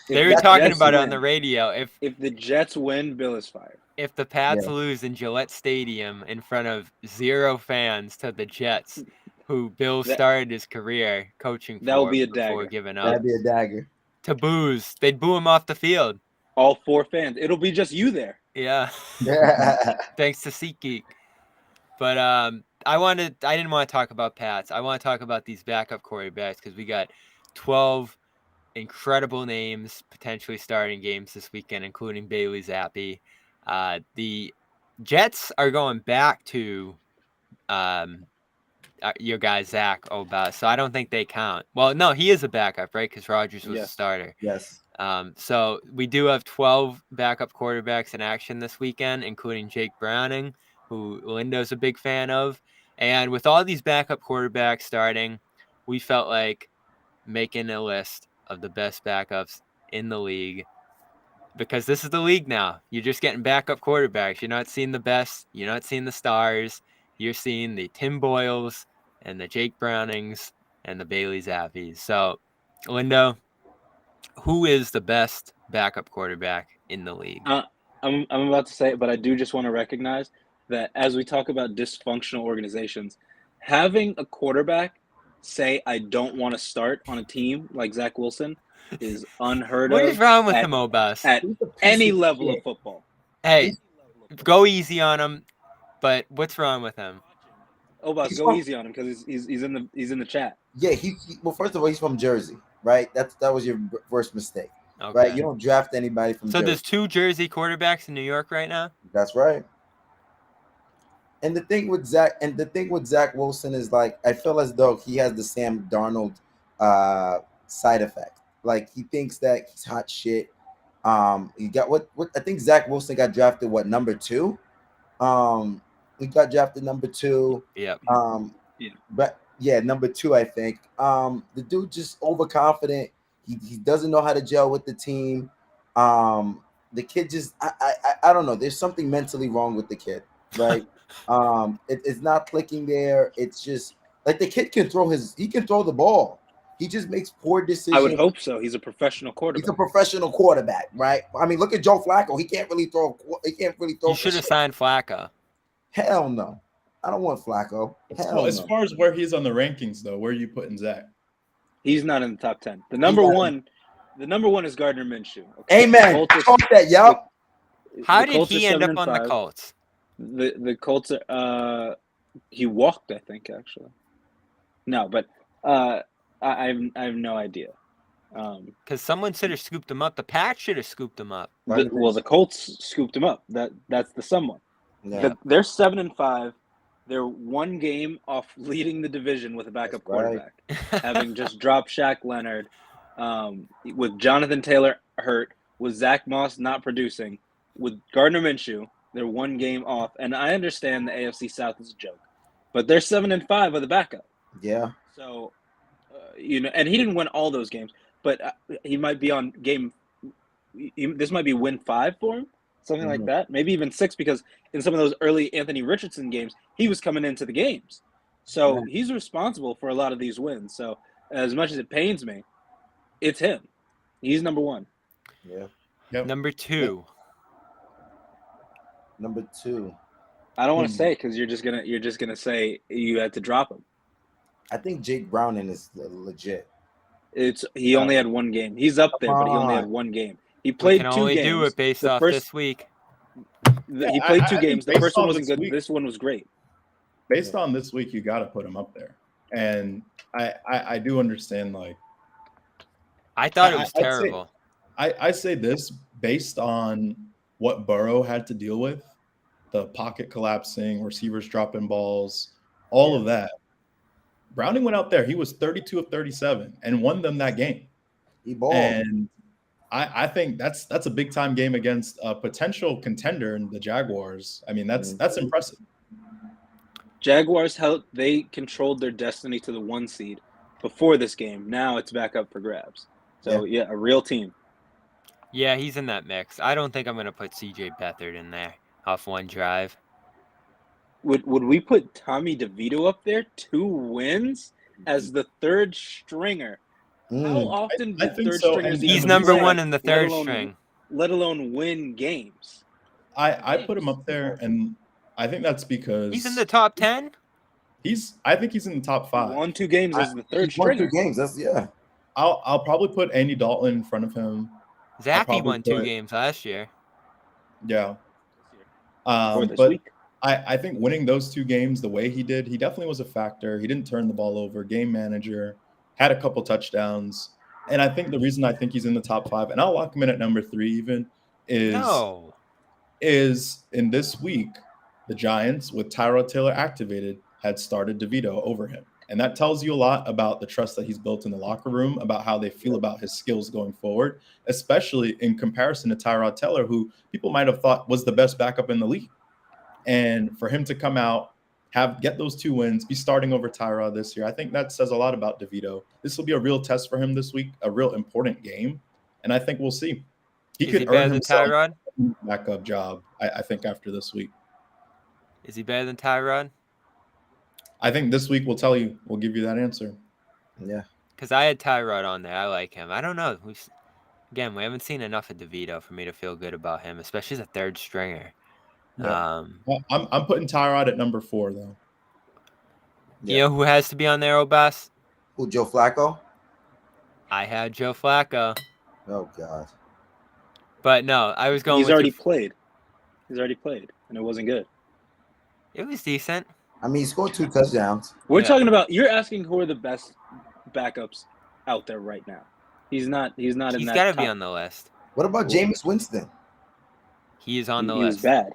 They were talking about it on the radio. If the Jets win, Bill is fired. If the Pats lose in Gillette Stadium in front of 0 fans to the Jets, who Bill started his career coaching for, that would be a before dagger. Giving up. That'd be a dagger. To booze. They'd boo him off the field. All 4 fans. It'll be just you there. Yeah. Thanks to SeatGeek. But I didn't want to talk about Pats. I want to talk about these backup quarterbacks because we got 12 incredible names potentially starting games this weekend, including Bailey Zappi. The Jets are going back to your guy, Zach Obas. So I don't think they count. Well, no, he is a backup, right? Because Rodgers was a starter. Yes. So we do have 12 backup quarterbacks in action this weekend, including Jake Browning, who Lindo's a big fan of. And with all these backup quarterbacks starting, we felt like making a list of the best backups in the league, because this is the league now. You're just getting backup quarterbacks. You're not seeing the best. You're not seeing the stars. You're seeing the Tim Boyles and the Jake Brownings and the Bailey Zappis. So, Lindo, who is the best backup quarterback in the league? I'm about to say it, but I do just want to recognize that as we talk about dysfunctional organizations, having a quarterback say, I don't want to start on a team like Zach Wilson, is unheard What of. is wrong with at, him, Obas? at He's a piece any of level shit. of football? Hey, go easy on him. But what's wrong with him? Obas, He's go from- easy on him because he's in the chat. Yeah, well, first of all, he's from Jersey, right? That was your first mistake, Okay. right? You don't draft anybody from So Jersey. there's 2 Jersey quarterbacks in New York right now? That's right. And the thing with Zach Wilson is like I feel as though he has the Sam Darnold side effect. Like he thinks that he's hot shit. He got what I think Zach Wilson got drafted number 2. He got drafted number 2. Yep. Yeah. But yeah, number 2, I think. The dude just overconfident. He doesn't know how to gel with the team. The kid just I don't know. There's something mentally wrong with the kid, right? It's not clicking there. It's just like the kid can throw the ball. He just makes poor decisions. I would hope so. He's a professional quarterback. He's a professional quarterback, right? I mean, look at Joe Flacco. He can't really throw. You should have signed Flacco. Hell no. I don't want Flacco. Hell Well, as no. far as where he's on the rankings, though, where are you putting Zach? He's not in the top 10. The number one is Gardner Minshew. Okay? Amen. Talk that, y'all. How did he end up on the Colts? The Colts are he walked, I think, actually. No, but I have no idea. Because someone should have scooped him up. The Pats should have scooped him up. The Colts scooped him up. That's the someone. Yeah. They're 7-5. They're 1 game off leading the division with a backup quarterback, having just dropped Shaq Leonard, with Jonathan Taylor hurt, with Zach Moss not producing, with Gardner Minshew. They're 1 game off, and I understand the AFC South is a joke, but they're 7-5 with a backup. Yeah. So, and he didn't win all those games, but he might be on game. This might be win 5 for him, something like that. Maybe even 6, because in some of those early Anthony Richardson games, he was coming into the games. So he's responsible for a lot of these wins. So as much as it pains me, it's him. He's number 1. Yeah. Yep. Number 2. Number 2. I don't want to say because you're just gonna say you had to drop him. I think Jake Browning is legit. He only had 1 game. He's up there, but he only had 1 game. He We played can 2 only games. do it based off this week. He played 2 games. The based first one on wasn't this good. week- This one was great. Based on this week, you got to put him up there. And I do understand, like, I thought it was I'd say- terrible. I say this based on what Burrow had to deal with, the pocket collapsing, receivers dropping balls, all of that. Browning went out there. He was 32 of 37 and won them that game. He balled. And I think that's a big time game against a potential contender in the Jaguars. I mean, that's impressive. Jaguars they controlled their destiny to the 1 seed before this game. Now it's back up for grabs. So yeah, a real team. Yeah, he's in that mix. I don't think I'm going to put CJ Beathard in there off 1 drive. Would we put Tommy DeVito up there? 2 wins as the 3rd stringer. How often do I think 3rd so, stringers and even He's number play, 1 in the 3rd alone- string. let alone win games? I put him up there, and I think that's because He's in the top 10? I think he's in the top 5. Won 2 games as the 3rd He won 2 stringer. games. That's I'll probably put Andy Dalton in front of him. Zappy probably won 2 put- games last year. Yeah. Or this But week. I think winning those 2 games the way he did, he definitely was a factor. He didn't turn the ball over, game manager, had a couple touchdowns. And I think the reason I think he's in the top 5, and I'll lock him in at number 3 even, is in this week, the Giants, with Tyrod Taylor activated, had started DeVito over him. And that tells you a lot about the trust that he's built in the locker room, about how they feel about his skills going forward, especially in comparison to Tyrod Taylor, who people might have thought was the best backup in the league. And for him to come out, get those 2 wins, be starting over Tyrod this year, I think that says a lot about DeVito. This will be a real test for him this week, a real important game. And I think we'll see. He could earn himself Tyrod? a backup job, I think, after this week. Is he better than Tyrod? I think this week we'll give you that answer. Yeah. Because I had Tyrod on there. I like him. I don't know. We haven't seen enough of DeVito for me to feel good about him, especially as a 3rd stringer. Yeah. Well, I'm putting Tyrod at number 4, though. You know who has to be on there, Obas? Who, Joe Flacco? I had Joe Flacco. Oh God. But no, I was going He's with already played. He's already played, and it wasn't good. It was decent. I mean, he scored 2 touchdowns. We're Yeah. talking about. You're asking who are the best backups out there right now. He's not in He's that. got to top. be on the list. What about Jameis Winston? He is on the He was list. bad.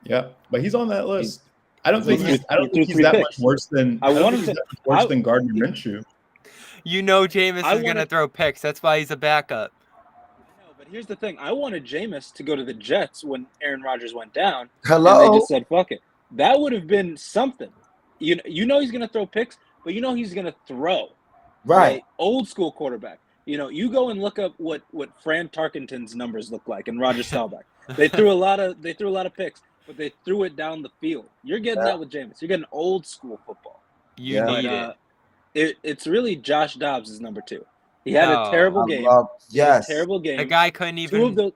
Yeah, but he's on that list. I don't think He I don't threw think he's 3 that picks. much worse than I I don't wanted think he's to- that much worse I- than Gardner Minshew. You know Jameis I is going to wanted- throw picks. That's why he's a backup. No, but here's the thing. I wanted Jameis to go to the Jets when Aaron Rodgers went down, and Hello. they just said, "Fuck it." That would have been something. You know he's going to throw picks, but you know he's going to throw. Right. Like, old school quarterback. You go and look up what Fran Tarkenton's numbers look like and Roger Staubach. They threw a lot of picks, but they threw it down the field. You're getting that with Jameis. You're getting old school football. You Yeah. need But, it. It's really Josh Dobbs is number 2. He had No. a terrible I game. love- He had a yes. terrible game. The guy couldn't even.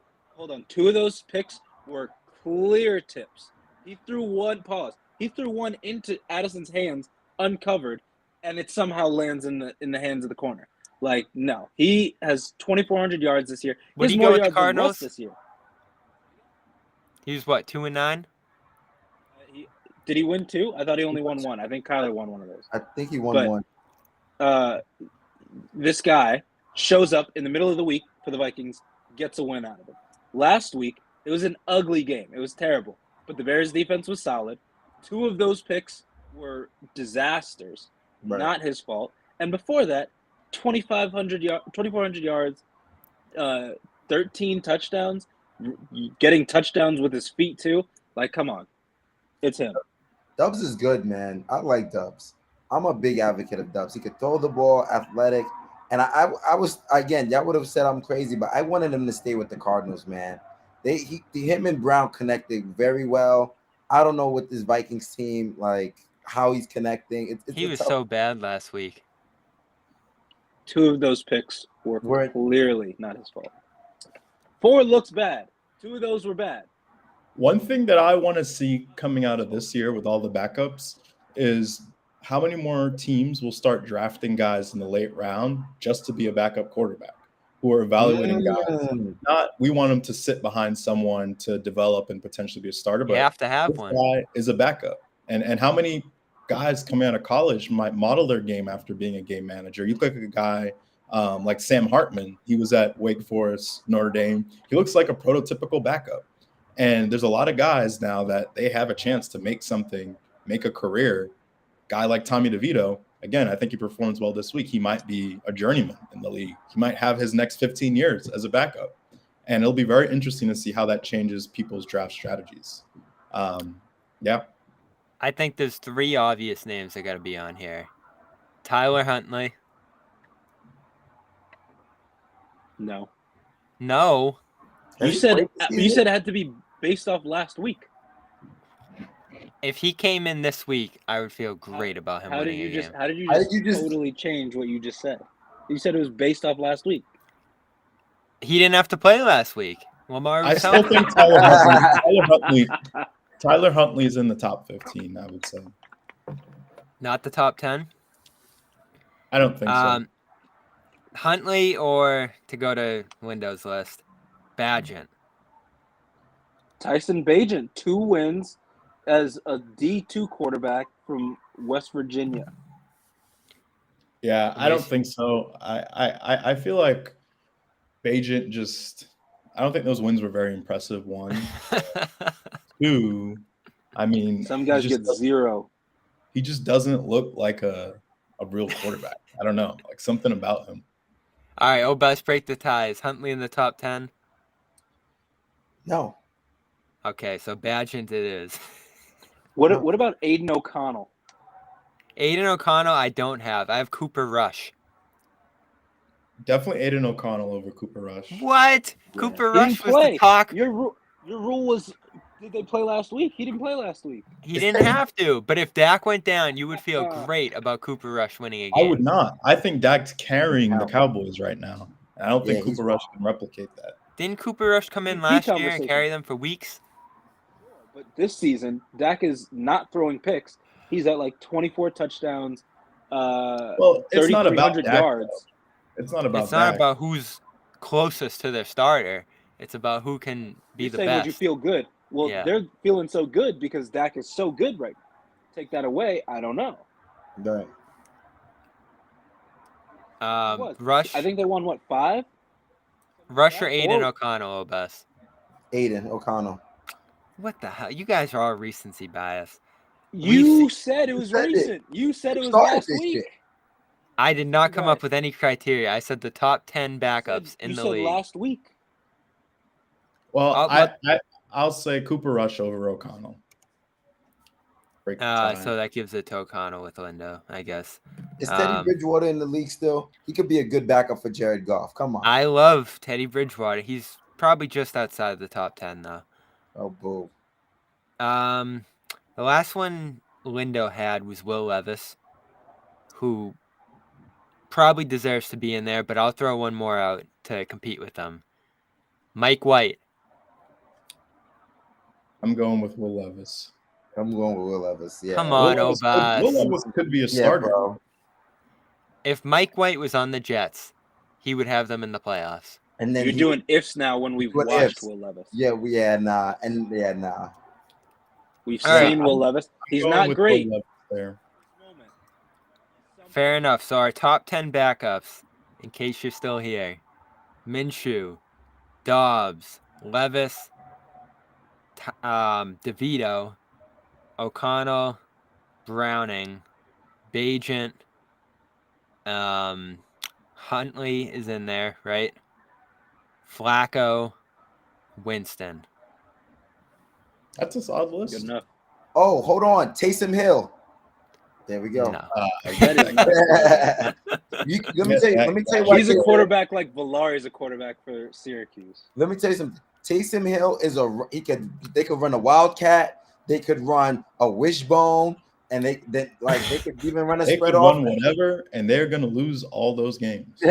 Two of those picks were clear tips. He threw one into Addison's hands uncovered, and it somehow lands in the hands of the corner. Like, no, he has 2,400 yards this year. Would He he has more go with the yards than Cardinals? Russ this year. He was what, 2-9? Did he win 2? I thought he only won 1. I think Kyler won one of those. I think he won But- 1. This guy shows up in the middle of the week for the Vikings, gets a win out of it. Last week, it was an ugly game. It was terrible. But the Bears' defense was solid. 2 of those picks were disasters, Right. not his fault. And before that, 2,400 yards, 13 touchdowns, getting touchdowns with his feet too. Like, come on. It's him. Dubs is good, man. I like Dubs. I'm a big advocate of Dubs. He could throw the ball, athletic. And I was, again, y'all would have said I'm crazy, but I wanted him to stay with the Cardinals, man. Him and Brown connected very well. I don't know with this Vikings team, like how he's connecting. He was so bad last week. 2 of those picks were Right. clearly not his fault. 4 looks bad. 2 of those were bad. One thing that I want to see coming out of this year with all the backups is how many more teams will start drafting guys in the late round just to be a backup quarterback, who are evaluating guys. Not we want them to sit behind someone to develop and potentially be a starter, You but have to have this one. guy is a backup. And how many guys coming out of college might model their game after being a game manager? You look at a guy like Sam Hartman. He was at Wake Forest, Notre Dame. He looks like a prototypical backup. And there's a lot of guys now that they have a chance to make something, make a career. Guy like Tommy DeVito, again, I think he performs well this week. He might be a journeyman in the league. He might have his next 15 years as a backup. And it'll be very interesting to see how that changes people's draft strategies. Yeah. I think there's 3 obvious names that got to be on here. Tyler Huntley. No. No. You said it had to be based off last week. If he came in this week, I would feel great about him How did winning you a just game. how did you How just did you just- totally change what you just said? You said it was based off last week. He didn't have to play last week. Lamar I was still healthy. think Tyler Huntley is in the top 15, I would say. Not the top 10. I don't think so. Huntley, or to go to Windows list, Badgett. Tyson Bagent, 2 wins as a D2 quarterback from West Virginia. Yeah, I don't think so. I feel like Bagent just I don't think those wins were very impressive. 1. 2, I mean, Some guys he just get doesn't- 0. He just doesn't look like a real quarterback. I don't know, like something about him. All right, Obas, break the ties. Huntley in the top 10. No. Okay, so Badgett it is. What No. what about Aiden O'Connell? Aiden O'Connell, I don't have. I have Cooper Rush. Definitely Aiden O'Connell over Cooper Rush. What? Yeah. Cooper He Rush didn't was play. the talk. Your rule was, did they play last week? He didn't play last week. He didn't have to. But if Dak went down, you would feel Uh, great about Cooper Rush winning a I game. would not. I think Dak's carrying the Cowboys right now. I don't think Yeah, he's Cooper Rush can replicate that. Didn't Cooper Rush come in MVP last year and conversation. carry them for weeks? But this season, Dak is not throwing picks. He's at like 24 touchdowns, Well, it's not about 3,300 Dak, yards. It's not about It's not that. about who's closest to their starter. It's about who can be You're the saying, best. would you feel good? Well, Yeah. they're feeling so good because Dak is so good right now. Take that away, I don't know. Right. What? Rush, I think they won, what, 5? Rush or Aiden Or- O'Connell, Obas? Aiden O'Connell. What the hell? You guys are all recency bias. You said it was said it. recent. You said it was Started last this week. shit. I did not come up Right. with any criteria. I said the top 10 backups in You the said league. last week. Well, I'll- I'll say Cooper Rush over O'Connell. Break the tie. So that gives it to O'Connell with Lindo, I guess. Is Teddy Bridgewater in the league still? He could be a good backup for Jared Goff. Come on. I love Teddy Bridgewater. He's probably just outside of the top 10, though. Oh, boo. The last one Lindo had was Will Levis, who probably deserves to be in there, but I'll throw one more out to compete with them. Mike White. I'm going with Will Levis. I'm going with Will Levis. Yeah. Come on, Will Obas. Levis could be a Yeah, starter. bro. If Mike White was on the Jets, he would have them in the playoffs. And then You're doing ifs now when we've doing watched ifs. Will Levis. Yeah, nah. Nah. We've All right. seen Will Levis. He's Going not with great. Will Levis there. Fair enough. So our top 10 backups, in case you're still here: Minshew, Dobbs, Levis, DeVito, O'Connell, Browning, Bajent, Huntley is in there, right? Flacco, Winston. That's a solid Good list. enough. Oh, hold on. Taysom Hill. There we go. No. That is not. Let me tell you why. He's a quarterback like Villari is a quarterback for Syracuse. Let me tell you something. Taysom Hill is they could run a wildcat, they could run a wishbone, and they could even run a They spread could off. run whatever, and they're gonna lose all those games.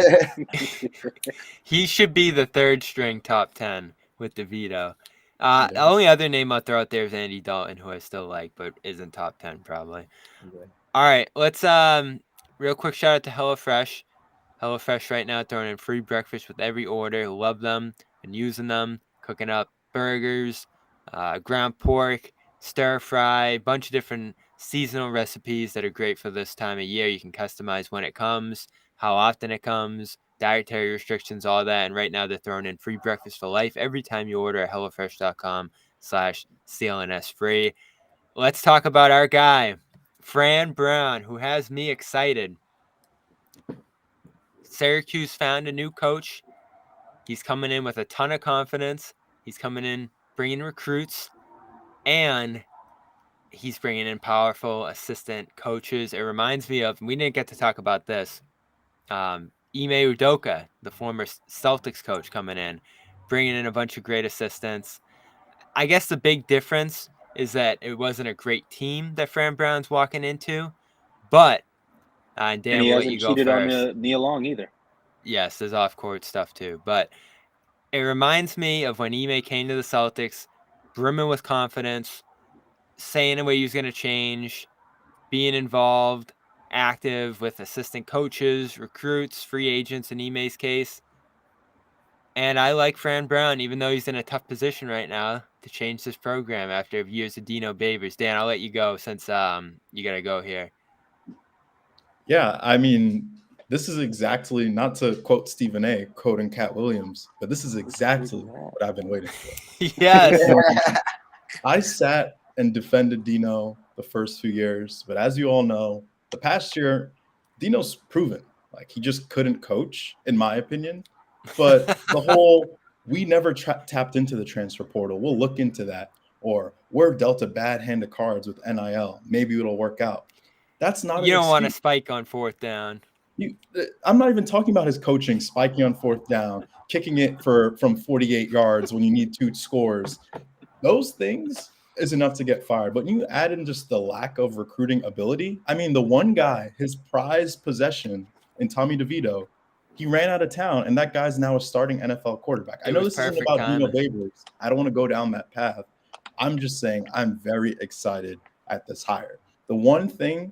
He should be the third string top 10 with DeVito. The only other name I'll throw out there is Andy Dalton, who I still like, but isn't top 10 probably. Okay. All right, let's real quick shout out to HelloFresh. HelloFresh right now throwing in free breakfast with every order. Love them and using them. Cooking up burgers, ground pork, stir fry, bunch of different seasonal recipes that are great for this time of year. You can customize when it comes, how often it comes, dietary restrictions, all that. And right now they're throwing in free breakfast for life every time you order at HelloFresh.com/CLNS free. Let's talk about our guy, Fran Brown, who has me excited. Syracuse found a new coach. He's coming in with a ton of confidence. He's coming in bringing recruits, and he's bringing in powerful assistant coaches. It reminds me of, we didn't get to talk about this, Ime Udoka, the former Celtics coach, coming in, bringing in a bunch of great assistants. I guess the big difference is that it wasn't a great team that Fran Brown's walking into, but Dan, And he we'll let hasn't you go cheated first. on Nia Long either. Yes, there's off-court stuff too, but it reminds me of when Ime came to the Celtics, brimming with confidence, saying the way he was going to change, being involved, active with assistant coaches, recruits, free agents in Ime's case. And I like Fran Brown, even though he's in a tough position right now, to change this program after years of Dino Babers. Dan, I'll let you go since you got to go here. Yeah, I mean, this is exactly, not to quote Stephen A, quoting Cat Williams, but this is exactly what I've been waiting for. Yes. I sat and defended Dino the first few years, but as you all know, the past year, Dino's proven, like, he just couldn't coach, in my opinion. But the whole, we never tapped into the transfer portal, we'll look into that, or we're dealt a bad hand of cards with NIL, maybe it'll work out. That's not You an don't want to excuse. spike on fourth down. I'm not even talking about his coaching, spiking on fourth down, kicking it from 48 yards when you need 2 scores. Those things is enough to get fired. But you add in just the lack of recruiting ability. I mean, the one guy, his prized possession in Tommy DeVito, he ran out of town, and that guy's now a starting NFL quarterback. I know this isn't about Dino Babers. I don't want to go down that path. I'm just saying I'm very excited at this hire. The one thing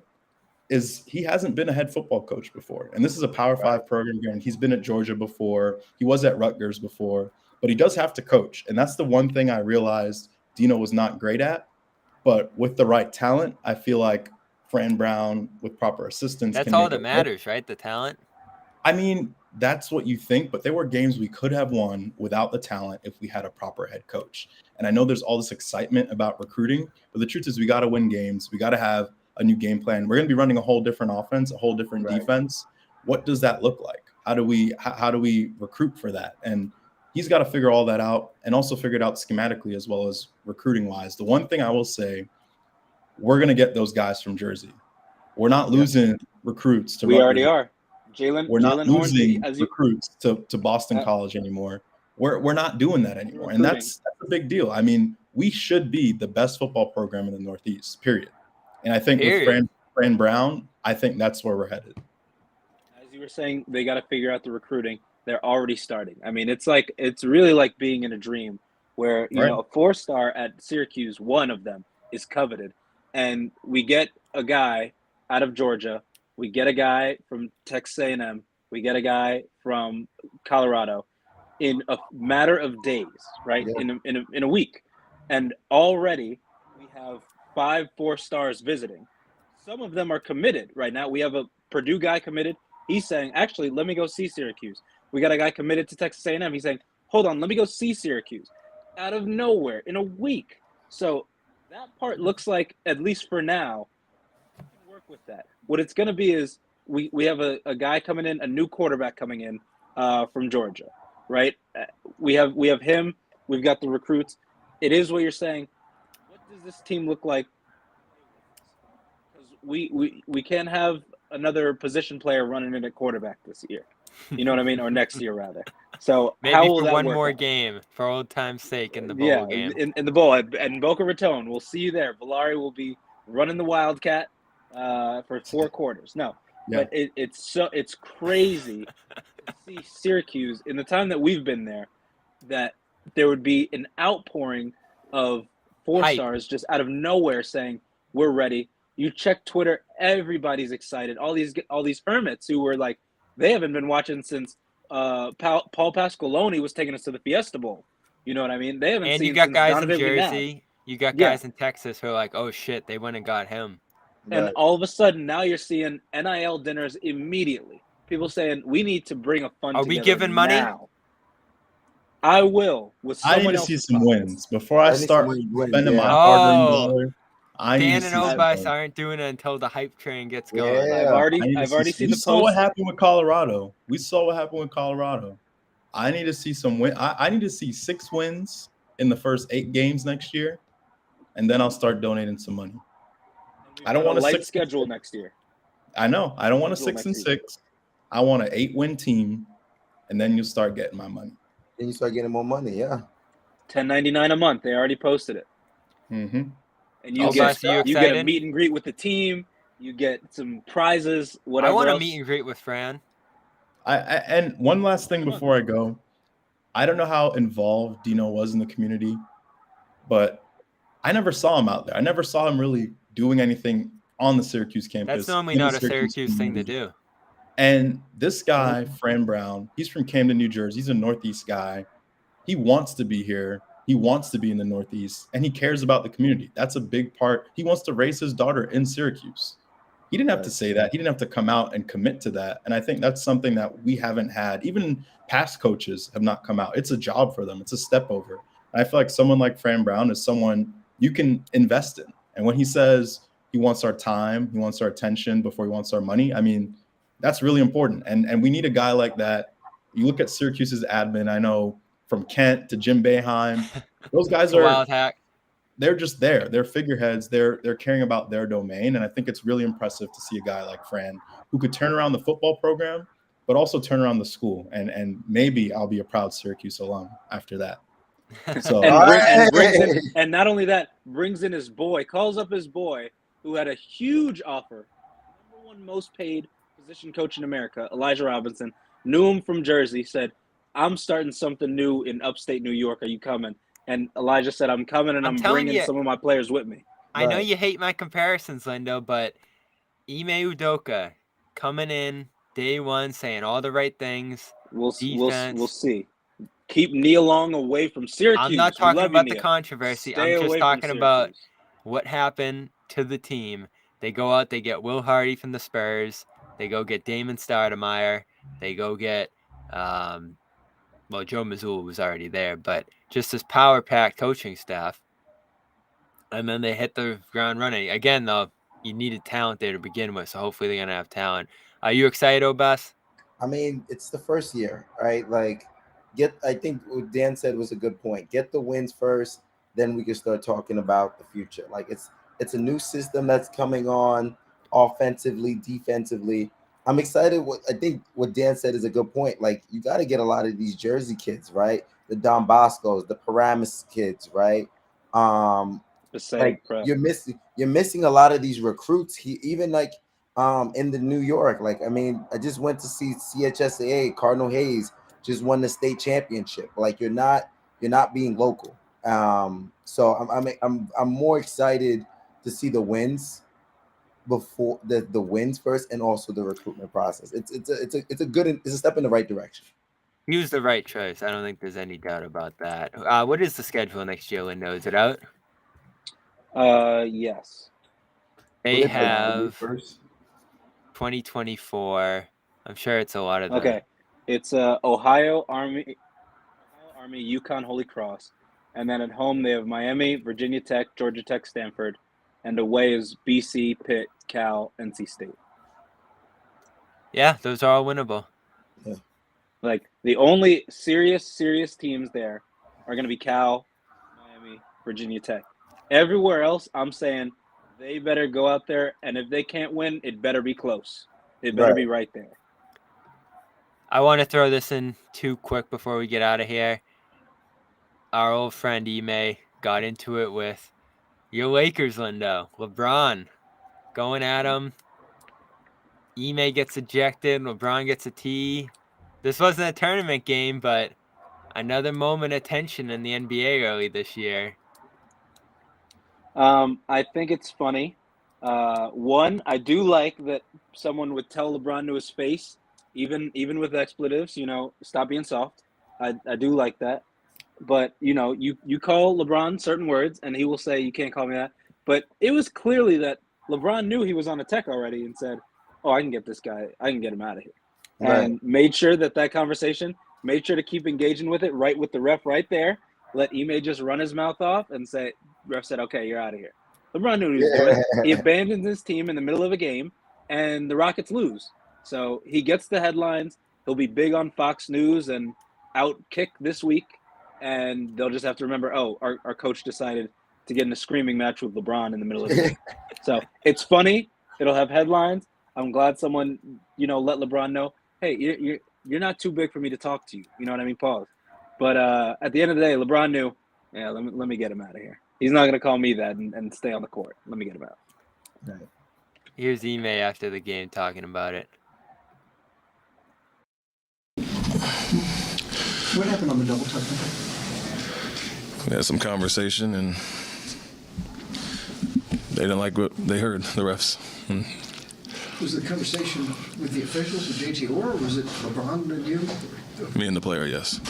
is he hasn't been a head football coach before. And this is a Power 5 program again. He's been at Georgia before. He was at Rutgers before, but he does have to coach. And that's the one thing I realized Dino was not great at. But with the right talent, I feel like Fran Brown with proper assistance. That's all that matters, right? The talent. I mean, that's what you think, but there were games we could have won without the talent if we had a proper head coach. And I know there's all this excitement about recruiting, but the truth is we got to win games. We got to have a new game plan. We're going to be running a whole different offense, a whole different defense. What does that look like? How do we recruit for that? And he's got to figure all that out and also figure it out schematically as well as recruiting wise. The one thing I will say, we're going to get those guys from Jersey. We're not losing recruits to We Rutgers. already are. We're not losing Hornsby, recruits to Boston College anymore. We're not doing that anymore. And that's a big deal. I mean, we should be the best football program in the Northeast, period. And I think with Fran Brown, I think that's where we're headed. As you were saying, they got to figure out the recruiting. They're already starting. I mean, it's really like being in a dream where, you know, a 4-star at Syracuse, one of them is coveted. And we get a guy out of Georgia. We get a guy from Texas A&M. We get a guy from Colorado in a matter of days, right? Yeah. In a week. And already we have 5 4-stars visiting. Some of them are committed right now. We have a Purdue guy committed. He's saying, actually, let me go see Syracuse. We got a guy committed to Texas A&M. He's saying, hold on, let me go see Syracuse. Out of nowhere in a week. So that part looks like, at least for now, we can work with that. What it's going to be is we have a guy coming in, a new quarterback coming in from Georgia, right? We have him. We've got the recruits. It is what you're saying. What does this team look like? Because we can't have another position player running in at quarterback this year. You know what I mean? Or next year, rather. So maybe how will for that one work more out? game, for old time's sake, in the bowl game. In the bowl and Boca Raton. We'll see you there. Valari will be running the Wildcat for 4 quarters. No, but it's crazy to see Syracuse in the time that we've been there, that there would be an outpouring of 4-stars just out of nowhere saying we're ready. You check Twitter, everybody's excited. All these hermits who were like, they haven't been watching since Paul Pasqualoni was taking us to the Fiesta Bowl. You know what I mean? They haven't and seen you got since guys Donovan in Jersey. McNabb. You got guys in Texas who are like, oh shit, they went and got him. And all of a sudden, now you're seeing NIL dinners immediately. People saying, we need to bring a fund together. Are we giving money? Now. I will. With someone I need to see some wins before I start spending my hard-earned dollar. Dan and Obas aren't doing it until the hype train gets going. I've already seen the post. We saw what happened with Colorado. I need to see some win. I need to see 6 wins in the first 8 games next year, and then I'll start donating some money. I don't want a light schedule next year. I know. I don't want a 6-6. I want an 8-win team, and then you'll start getting my money. Then you start getting more money, yeah. $10.99 a month. They already posted it. Mm-hmm. And you get a meet and greet with the team. You get some prizes. Whatever. I want a meet and greet with Fran. And one last thing before I go, I don't know how involved Dino was in the community, but I never saw him out there. I never saw him really doing anything on the Syracuse campus. That's normally not a Syracuse thing to do. And this guy, Fran Brown, he's from Camden, New Jersey. He's a Northeast guy. He wants to be here. He wants to be in the Northeast, and he cares about the community. That's a big part. He wants to raise his daughter in Syracuse. He didn't have to say that. He didn't have to come out and commit to that. And I think that's something that we haven't had. Even past coaches have not come out. It's a job for them. It's a step over. And I feel like someone like Fran Brown is someone you can invest in. And when he says he wants our time, he wants our attention before he wants our money, I mean, that's really important. And we need a guy like that. You look at Syracuse's admin, I know from Kent to Jim Boeheim, those guys are wild hack. They're just there. They're figureheads. They're caring about their domain. And I think it's really impressive to see a guy like Fran who could turn around the football program, but also turn around the school. And maybe I'll be a proud Syracuse alum after that. So and not only that, brings in his boy, calls up his boy who had a huge offer, number 1 most paid position coach in America, Elijah Robinson, knew him from Jersey, said, I'm starting something new in upstate New York. Are you coming? And Elijah said, I'm coming, and I'm bringing some of my players with me. I know you hate my comparisons, Lindo, but Ime Udoka coming in day one, saying all the right things. We'll Defense. see. Keep Neil Long away from Syracuse. I'm not We talking love you, about the Neil. controversy. Stay I'm just away from talking about Syracuse. what happened to the team. They go out, they get Will Hardy from the Spurs. They go get Damon Stoudemire. They go get, Joe Mazzulla was already there, but just this power-packed coaching staff. And then they hit the ground running. Again, though, you needed talent there to begin with, so hopefully they're going to have talent. Are you excited, Obas? I mean, it's the first year, right? Like, I think what Dan said was a good point. Get the wins first, then we can start talking about the future. Like, it's a new system that's coming on offensively, defensively. I'm excited. I think what Dan said is a good point. Like, you got to get a lot of these Jersey kids, right? The Don Boscos, the Paramus kids, right? Like you're missing a lot of these recruits. Even like in the New York, like I mean, I just went to see CHSAA. Cardinal Hayes just won the state championship. Like you're not being local. So I'm more excited to see the wins before the wins first, and also the recruitment process. It's a step in the right direction. He was the right choice. I don't think there's any doubt about that. What is the schedule next year, Lindo? Is it out? Yes. They have 2024. I'm sure it's a lot of Okay. It's Ohio Army, UConn, Holy Cross, and then at home they have Miami, Virginia Tech, Georgia Tech, Stanford, and away is BC, Pitt, Cal, NC State. Yeah, those are all winnable. Yeah. Like the only serious teams there are going to be Cal, Miami, Virginia Tech. Everywhere else, I'm saying they better go out there, and if they can't win, it better be close. It better be right there. I want to throw this in too quick before we get out of here. Our old friend Ime got into it with your Lakers, Lindo. LeBron going at him. Ime gets ejected. LeBron gets a tee. This wasn't a tournament game, but another moment of tension in the NBA early this year. I think it's funny. One, I do like that someone would tell LeBron to his face, even with expletives, stop being soft. I do like that. But, you call LeBron certain words, and he will say, you can't call me that. But it was clearly that LeBron knew he was on a tech already and said, oh, I can get this guy. I can get him out of here. And made sure that conversation, made sure to keep engaging with it, right with the ref right there. Let Ime just run his mouth off and say, ref said, okay, you're out of here. LeBron knew what he was doing. He abandons his team in the middle of a game, and the Rockets lose. So he gets the headlines. He'll be big on Fox News and outkick this week. And they'll just have to remember, our coach decided to get in a screaming match with LeBron in the middle of the game. So it's funny. It'll have headlines. I'm glad someone, let LeBron know, hey, you're not too big for me to talk to you. You know what I mean? Pause. But at the end of the day, LeBron knew, yeah, let me get him out of here. He's not going to call me that and stay on the court. Let me get him out. Right. Here's Ime after the game talking about it. What happened on the double technical? We had some conversation, and they didn't like what they heard, the refs. Was the conversation with the officials, with JT Orr, or was it LeBron and you? Me and the player, yes.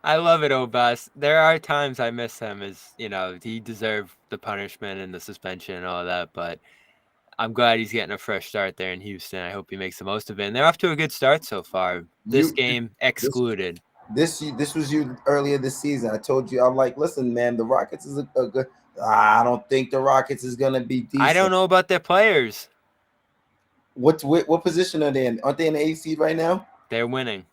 I love it, Obas. There are times I miss him as, he deserved the punishment and the suspension and all that, but I'm glad he's getting a fresh start there in Houston. I hope he makes the most of it. And they're off to a good start so far. This game excluded. This was you earlier this season. I told you, I'm like, listen, man, the Rockets is a good. I don't think the Rockets is gonna be decent. I don't know about their players. What position are they in? Aren't they in the 8th seed right now? They're winning.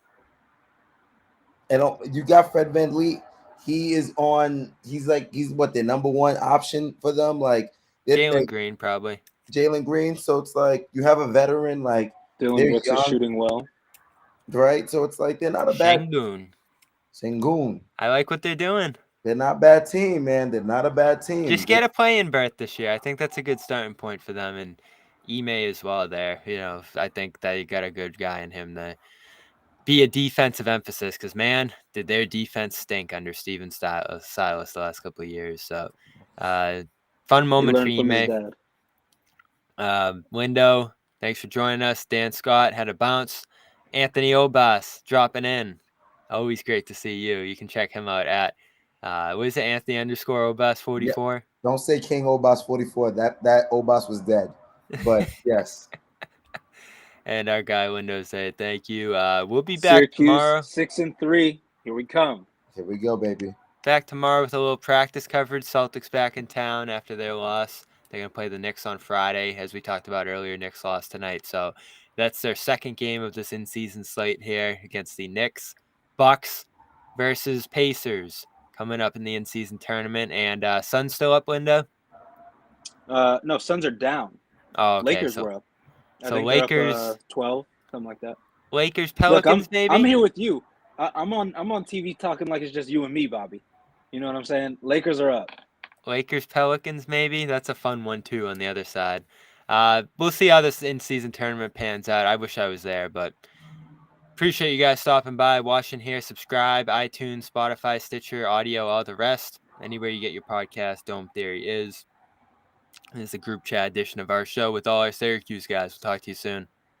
And you got Fred VanVleet. He's what, their number one option for them? Like Jalen Green, probably. Jalen Green. So it's like you have a veteran like Dylan Brooks is shooting well. Right? So it's like they're not a bad Sengun. I like what they're doing. They're not a bad team, man. They're not a bad team. Just get a play-in berth this year. I think that's a good starting point for them. And Ime as well there. I think that you got a good guy in him there. be a defensive emphasis because, man, did their defense stink under Steven Silas the last couple of years. So, fun He moment for learned from his Ime. dad. Lindo, thanks for joining us. Dan Scott had a bounce. Anthony Obas dropping in. Always great to see you. You can check him out at what is it, Anthony _Obas 44. Don't say King Obas 44. That Obas was dead. But yes. And our guy Lindo said thank you. We'll be back Syracuse tomorrow. 6-3. Here we come. Here we go, baby. Back tomorrow with a little practice coverage. Celtics back in town after their loss. They're going to play the Knicks on Friday. As we talked about earlier, Knicks lost tonight. So that's their second game of this in-season slate here against the Knicks. Bucks versus Pacers coming up in the in-season tournament. And Suns still up, Linda? No, Suns are down. Oh, okay. Lakers so, were up. I so think they're Lakers, up, 12, something like that. Lakers, Look, Pelicans, maybe? I'm here with you. I'm on TV talking like it's just you and me, Bobby. You know what I'm saying? Lakers are up. Lakers, Pelicans, maybe? That's a fun one, too, on the other side. We'll see how this in-season tournament pans out. I wish I was there, but appreciate you guys stopping by, watching here. Subscribe, iTunes, Spotify, Stitcher, Audio, all the rest. Anywhere you get your podcast, Dome Theory is. This is a group chat edition of our show with all our Syracuse guys. We'll talk to you soon.